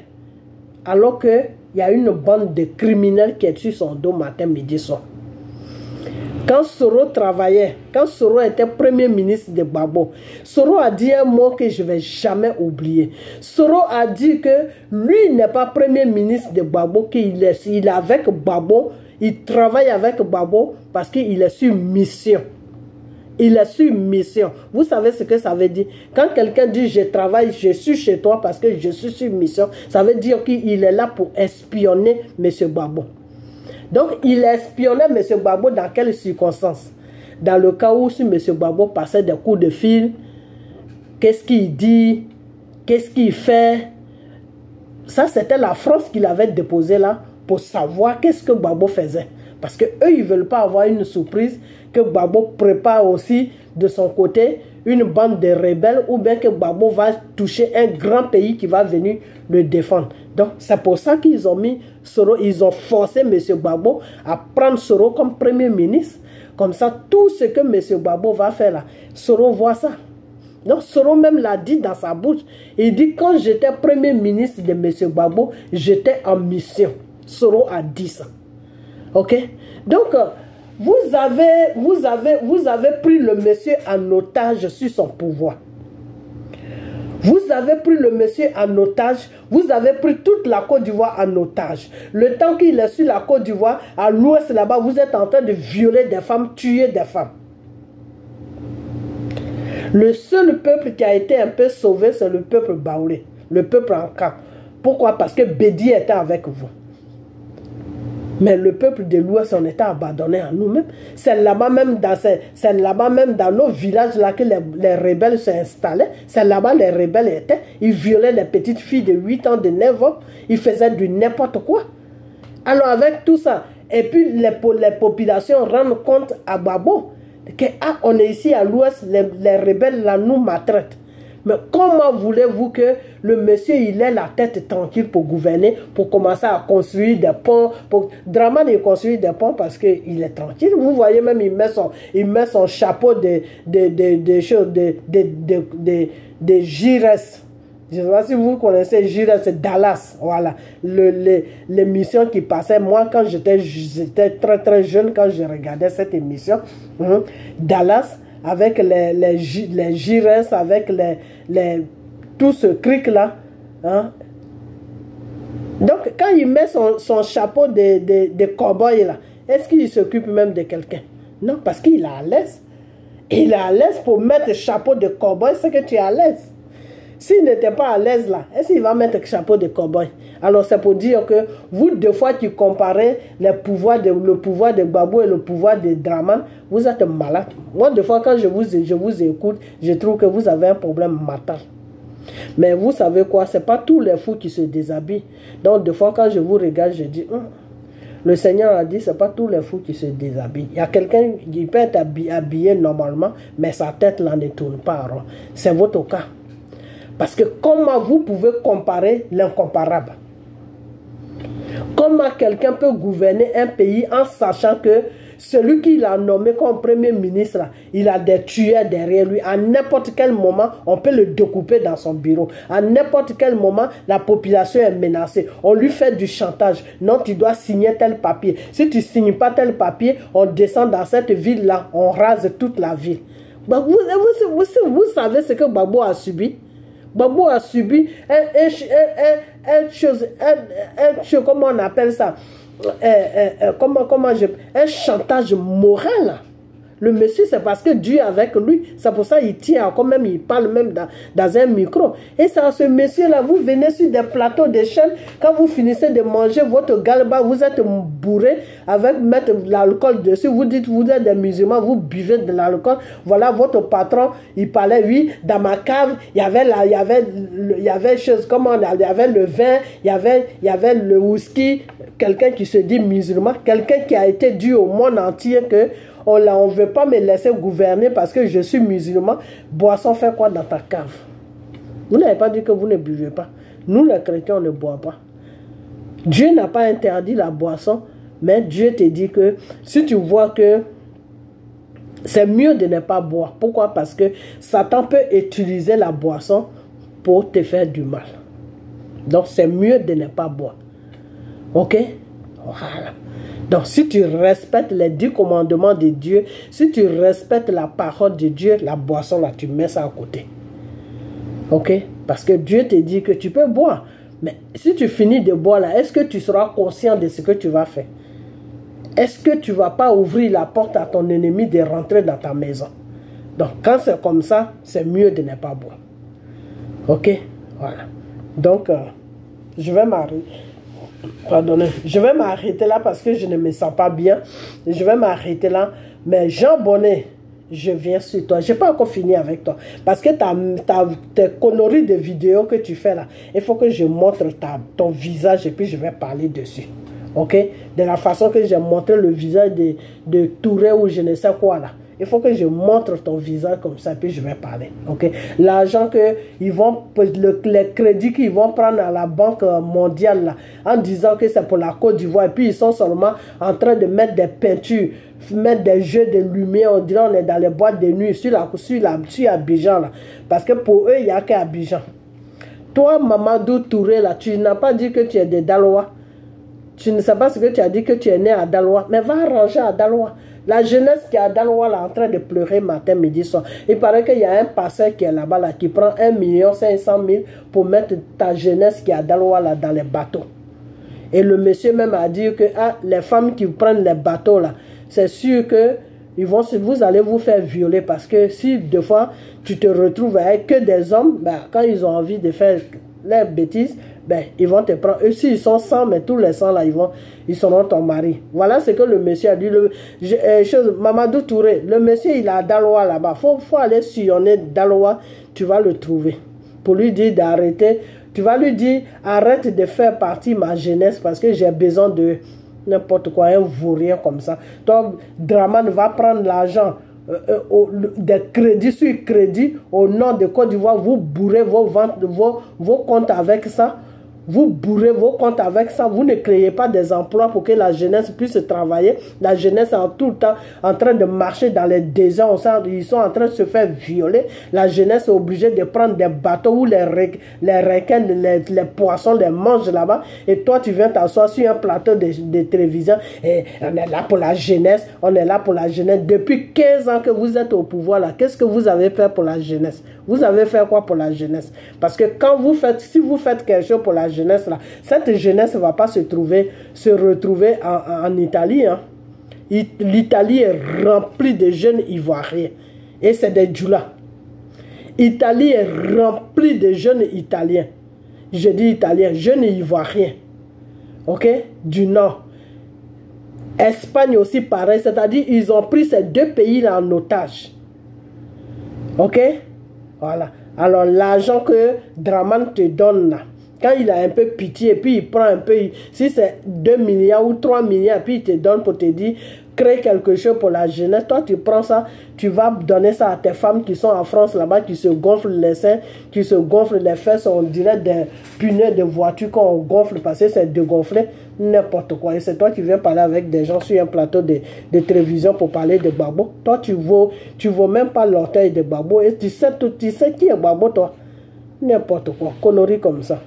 Alors qu'il y a une bande de criminels qui est sur son dos matin, midi, soir. Quand Soro travaillait, quand Soro était premier ministre de Gbagbo, Soro a dit un mot que je ne vais jamais oublier. Soro a dit que lui n'est pas premier ministre de Gbagbo, qu'il est avec Gbagbo, il travaille avec Gbagbo parce qu'il est sur mission. Il est sur mission. Vous savez ce que ça veut dire? Quand quelqu'un dit je travaille, je suis chez toi parce que je suis sur mission, ça veut dire qu'il est là pour espionner M. Gbagbo. Donc il espionnait M. Gbagbo dans quelles circonstances? Dans le cas où si M. Gbagbo passait des coups de fil, qu'est-ce qu'il dit? Qu'est-ce qu'il fait? Ça, c'était la France qui l'avait déposé là pour savoir qu'est-ce que Gbagbo faisait. Parce qu'eux, ils ne veulent pas avoir une surprise que Gbagbo prépare aussi de son côté une bande de rebelles ou bien que Gbagbo va toucher un grand pays qui va venir le défendre. Donc, c'est pour ça qu'ils ont mis Soro, ils ont forcé M. Gbagbo à prendre Soro comme premier ministre. Comme ça, tout ce que M. Gbagbo va faire là, Soro voit ça. Donc, Soro même l'a dit dans sa bouche. Il dit, quand j'étais premier ministre de M. Gbagbo, j'étais en mission. Soro a dit ça. Ok? Donc, vous avez pris le monsieur en otage sur son pouvoir. Vous avez pris le monsieur en otage. Vous avez pris toute la Côte d'Ivoire en otage. Le temps qu'il est sur la Côte d'Ivoire, à l'ouest là-bas, vous êtes en train de violer des femmes, tuer des femmes. Le seul peuple qui a été un peu sauvé, c'est le peuple Baoulé, le peuple en camp. Pourquoi? Parce que Bédi était avec vous. Mais le peuple de l'Ouest, on était abandonné à nous-mêmes. C'est là-bas même, dans nos villages là que les rebelles s'installaient. C'est là-bas les rebelles étaient. Ils violaient les petites filles de 8 ans, de 9 ans. Ils faisaient du n'importe quoi. Alors avec tout ça, Et puis les populations rendent compte à Gbagbo que on est ici à l'ouest, les rebelles là nous maltraitent. Mais comment voulez-vous que le monsieur il ait la tête tranquille pour gouverner, pour commencer à construire des ponts? Draman il construit des ponts parce qu'il est tranquille. Vous voyez même il met son chapeau de Gires. Je ne sais pas si vous connaissez Gires, c'est Dallas. Voilà. L'émission qui passait. Moi, quand j'étais très très jeune, quand je regardais cette émission, Dallas, avec les Gires, avec tout ce cric-là. Hein. Donc, quand il met son chapeau de cow-boy, là, est-ce qu'il s'occupe même de quelqu'un? Non, parce qu'il est à l'aise. Il est à l'aise pour mettre le chapeau de cow-boy, c'est que tu es à l'aise. S'il n'était pas à l'aise là, est-ce qu'il va mettre le chapeau de cow-boy? Alors c'est pour dire que vous, deux fois qui comparez le pouvoir de Gbagbo et le pouvoir de Draman, vous êtes malade. Moi, deux fois quand je vous écoute, je trouve que vous avez un problème mental. Mais vous savez quoi, c'est pas tous les fous qui se déshabillent. Donc deux fois quand je vous regarde, je dis, le Seigneur a dit, c'est pas tous les fous qui se déshabillent. Il y a quelqu'un qui peut être habillé normalement, mais sa tête là ne tourne pas rond. C'est votre cas. Parce que comment vous pouvez comparer l'incomparable? Comment quelqu'un peut gouverner un pays en sachant que celui qui l'a nommé comme premier ministre, il a des tueurs derrière lui. À n'importe quel moment, on peut le découper dans son bureau. À n'importe quel moment, la population est menacée. On lui fait du chantage. Non, tu dois signer tel papier. Si tu ne signes pas tel papier, on descend dans cette ville-là, on rase toute la ville. Vous savez ce que Gbagbo a subi? Gbagbo a subi comment on appelle ça, un chantage moral. Le monsieur, c'est parce que Dieu est avec lui. C'est pour ça qu'il tient quand même, il parle même dans un micro. Et c'est à ce monsieur-là, vous venez sur des plateaux de chaîne, quand vous finissez de manger votre galba, vous êtes bourré avec mettre de l'alcool dessus. Vous dites, vous êtes des musulmans, vous buvez de l'alcool. Voilà, votre patron, il parlait, oui, dans ma cave, il y avait chose, il y avait le vin, il y avait le whisky. Quelqu'un qui se dit musulman, quelqu'un qui a été dû au monde entier que on ne veut pas me laisser gouverner parce que je suis musulman. Boisson fait quoi dans ta cave? Vous n'avez pas dit que vous ne buvez pas. Nous, les chrétiens, on ne boit pas. Dieu n'a pas interdit la boisson, mais Dieu te dit que si tu vois que c'est mieux de ne pas boire. Pourquoi? Parce que Satan peut utiliser la boisson pour te faire du mal. Donc, c'est mieux de ne pas boire. Ok? Voilà. Donc, si tu respectes les 10 commandements de Dieu, si tu respectes la parole de Dieu, la boisson, là, tu mets ça à côté. Ok? Parce que Dieu te dit que tu peux boire. Mais si tu finis de boire, là, est-ce que tu seras conscient de ce que tu vas faire? Est-ce que tu ne vas pas ouvrir la porte à ton ennemi de rentrer dans ta maison? Donc, quand c'est comme ça, c'est mieux de ne pas boire. Ok? Voilà. Donc, je vais m'arrêter. Pardonnez, je vais m'arrêter là parce que je ne me sens pas bien. Je vais m'arrêter là. Mais Jean Bonnet, je viens sur toi. Je n'ai pas encore fini avec toi. Parce que tes conneries de vidéos que tu fais là, il faut que je montre ton visage et puis je vais parler dessus. Ok? De la façon que j'ai montré le visage de Touré ou je ne sais quoi là. Il faut que je montre ton visage comme ça, puis je vais parler. Ok? L'argent les crédits qu'ils vont prendre à la Banque mondiale, là, en disant que c'est pour la Côte d'Ivoire, et puis ils sont seulement en train de mettre des peintures, mettre des jeux de lumière, on dirait on est dans les boîtes de nuit, sur Abidjan, là. Parce que pour eux, il n'y a qu'à Abidjan. Toi, Mamadou Touré, là, tu n'as pas dit que tu es de Daloa. Tu ne sais pas ce que tu as dit, que tu es né à Daloa. Mais va arranger à Daloa. La jeunesse qui est à Daloa là, en train de pleurer matin, midi, soir. Il paraît qu'il y a un pasteur qui est là-bas là, qui prend 1 500 000 pour mettre ta jeunesse qui est à Daloa là, dans les bateaux. Et le monsieur même a dit que les femmes qui prennent les bateaux là, c'est sûr que vous allez vous faire violer parce que si deux fois tu te retrouves avec que des hommes, ben, quand ils ont envie de faire leurs bêtises, ben, ils vont te prendre. Eux, s'ils sont 100, mais tous les 100 là, ils seront ton mari. Voilà ce que le monsieur a dit. Mamadou Touré, le monsieur, il est à Daloa là-bas. Faut aller sillonner Daloa, tu vas le trouver. Pour lui dire d'arrêter, tu vas lui dire, arrête de faire partie de ma jeunesse parce que j'ai besoin de N'importe quoi, un vaurien comme ça. Donc, Dramane va prendre l'argent des crédits sur crédit au nom de Côte d'Ivoire. Vous bourrez vos comptes avec ça. Vous bourrez vos comptes avec ça. Vous ne créez pas des emplois pour que la jeunesse puisse travailler. La jeunesse est tout le temps en train de marcher dans les déserts. Ils sont en train de se faire violer. La jeunesse est obligée de prendre des bateaux où les requins, les poissons les mangent là-bas. Et toi, tu viens t'asseoir sur un plateau de télévision. Et on est là pour la jeunesse. On est là pour la jeunesse. Depuis 15 ans que vous êtes au pouvoir là, qu'est-ce que vous avez fait pour la jeunesse? Vous avez fait quoi pour la jeunesse? Parce que quand vous faites, si vous faites quelque chose pour la jeunesse là, cette jeunesse ne va pas se retrouver en Italie. Hein. L'Italie est remplie de jeunes Ivoiriens. Et c'est des djoulas. L'Italie est remplie de jeunes Italiens. Je dis Italiens, jeunes Ivoiriens. Ok? Du Nord. Espagne aussi pareil. C'est-à-dire ils ont pris ces deux pays-là en otage. Ok? Voilà. Alors l'argent que Dramane te donne là, quand il a un peu pitié, et puis il prend un peu, si c'est 2 milliards ou 3 milliards, puis il te donne pour te dire, crée quelque chose pour la jeunesse, toi tu prends ça, tu vas donner ça à tes femmes qui sont en France là-bas, qui se gonflent les seins, qui se gonflent les fesses, on dirait des pneus de voiture qu'on gonfle parce que c'est dégonflé, n'importe quoi. Et c'est toi qui viens parler avec des gens sur un plateau de télévision pour parler de Gbagbo. Toi tu vaux même pas l'orteil de Gbagbo, et tu sais qui est Gbagbo toi. N'importe quoi, conneries comme ça.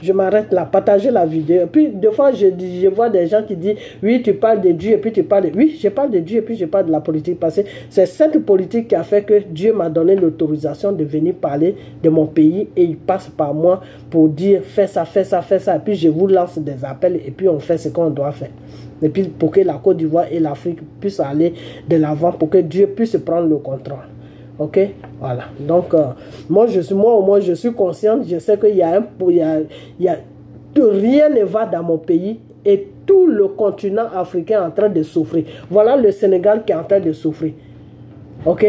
Je m'arrête là, partagez la vidéo. Puis, des fois, je vois des gens qui disent, oui, tu parles de Dieu, et puis tu parles de... Oui, je parle de Dieu, et puis je parle de la politique. Parce que c'est cette politique qui a fait que Dieu m'a donné l'autorisation de venir parler de mon pays, et il passe par moi pour dire, fais ça, fais ça, fais ça. Et puis, je vous lance des appels, et puis on fait ce qu'on doit faire. Et puis, pour que la Côte d'Ivoire et l'Afrique puissent aller de l'avant, pour que Dieu puisse prendre le contrôle. Ok, voilà. Donc, moi au moins, je suis consciente. Je sais qu'il y a rien ne va dans mon pays et tout le continent africain est en train de souffrir. Voilà le Sénégal qui est en train de souffrir. Ok,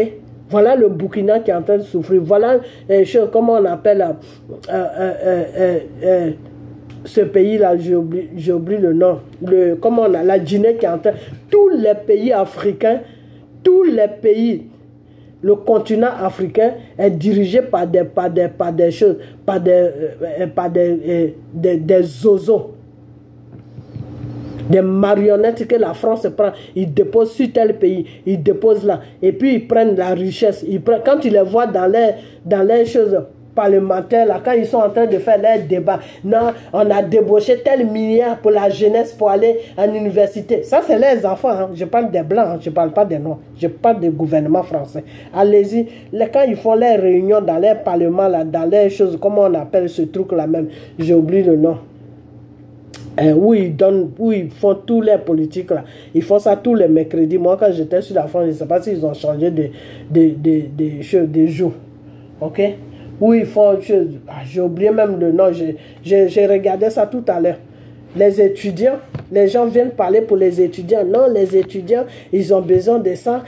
voilà le Burkina qui est en train de souffrir. Voilà, comment on appelle ce pays-là, j'ai oublié le nom. La Guinée qui est en train. Tous les pays africains, le continent africain est dirigé par des zozos, des marionnettes que la France prend. Ils déposent sur tel pays, ils déposent là, et puis ils prennent la richesse. Quand tu les vois dans les choses parlementaires, là, quand ils sont en train de faire leurs débats, non, on a débauché tel milliard pour la jeunesse pour aller à l'université. Ça, c'est les enfants. Hein. Je parle des blancs, hein. Je ne parle pas des noirs. Je parle du gouvernement français. Allez-y. Quand ils font les réunions dans les parlements, là, dans les choses, comment on appelle ce truc-là même, j'ai oublié le nom. Où ils font tous les politiques là. Ils font ça tous les mercredis. Moi, quand j'étais sur la France, je ne sais pas s'ils ont changé de jour. Ok? Où ils font, j'ai oublié même le nom, j'ai regardé ça tout à l'heure. Les étudiants, les gens viennent parler pour les étudiants. Non, les étudiants, ils ont besoin de ça,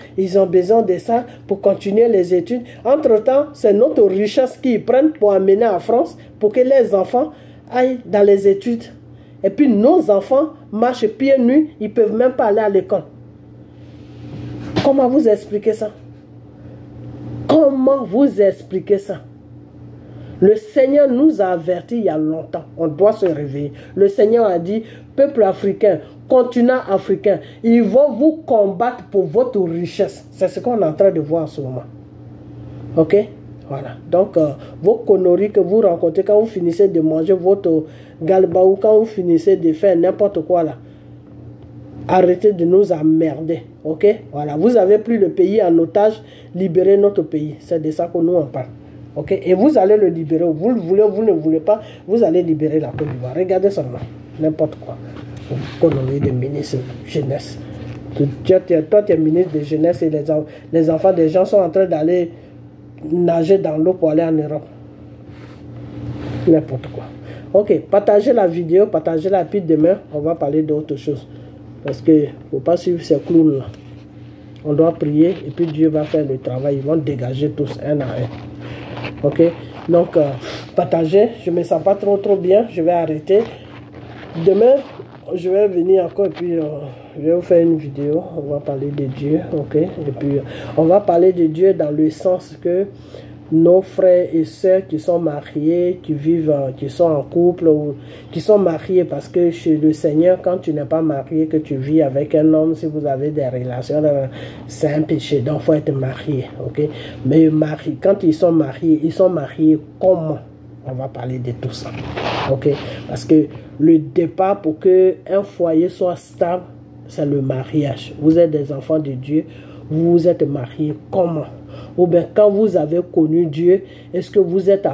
pour continuer les études. Entre-temps, c'est notre richesse qu'ils prennent pour amener en France, pour que les enfants aillent dans les études. Et puis nos enfants marchent pieds nus, ils ne peuvent même pas aller à l'école. Comment vous expliquez ça? Comment vous expliquez ça? Le Seigneur nous a avertis il y a longtemps. On doit se réveiller. Le Seigneur a dit, peuple africain, continent africain, ils vont vous combattre pour votre richesse. C'est ce qu'on est en train de voir en ce moment. Ok? Voilà. Donc, vos conneries que vous rencontrez quand vous finissez de manger votre galba ou quand vous finissez de faire n'importe quoi là, arrêtez de nous emmerder. Ok? Voilà. Vous avez pris le pays en otage, libérez notre pays. C'est de ça que nous en parle. Ok, et vous allez le libérer. Vous le voulez, vous ne voulez pas, vous allez libérer la Côte d'Ivoire. Regardez seulement, n'importe quoi. Conneries de ministre jeunesse. Toi, tu es ministre de jeunesse et les enfants des gens sont en train d'aller nager dans l'eau pour aller en Europe. N'importe quoi. Ok, partagez la vidéo, partagez-la, puis demain, on va parler d'autre chose. Parce que ne faut pas suivre ces clowns là. On doit prier et puis Dieu va faire le travail. Ils vont dégager tous un à un. Ok, donc partagez. Je ne me sens pas trop bien. Je vais arrêter. Demain, je vais venir encore et puis je vais vous faire une vidéo. On va parler de Dieu, ok? Et puis on va parler de Dieu dans le sens que nos frères et sœurs qui sont mariés, qui vivent, qui sont en couple ou qui sont mariés, parce que chez le Seigneur, quand tu n'es pas marié, que tu vis avec un homme, si vous avez des relations, c'est un péché, donc il faut être marié, ok? Mais quand ils sont mariés comment? On va parler de tout ça, ok? Parce que le départ pour que un foyer soit stable, c'est le mariage. Vous êtes des enfants de Dieu, vous êtes mariés comment? Ou bien quand vous avez connu Dieu, est-ce que vous êtes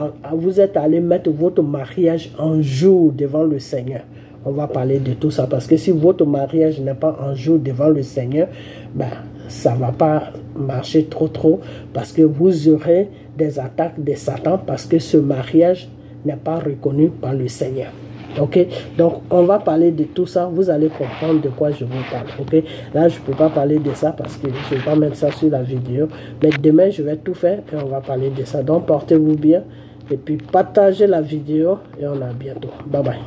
allé mettre votre mariage en jour devant le Seigneur? On va parler de tout ça parce que si votre mariage n'est pas en jour devant le Seigneur, ben, ça ne va pas marcher trop parce que vous aurez des attaques de Satan parce que ce mariage n'est pas reconnu par le Seigneur. Ok, donc on va parler de tout ça, vous allez comprendre de quoi je vous parle. Ok, là je ne peux pas parler de ça parce que je ne vais pas mettre ça sur la vidéo, mais demain je vais tout faire et on va parler de ça. Donc portez-vous bien et puis partagez la vidéo et on a bientôt. Bye bye.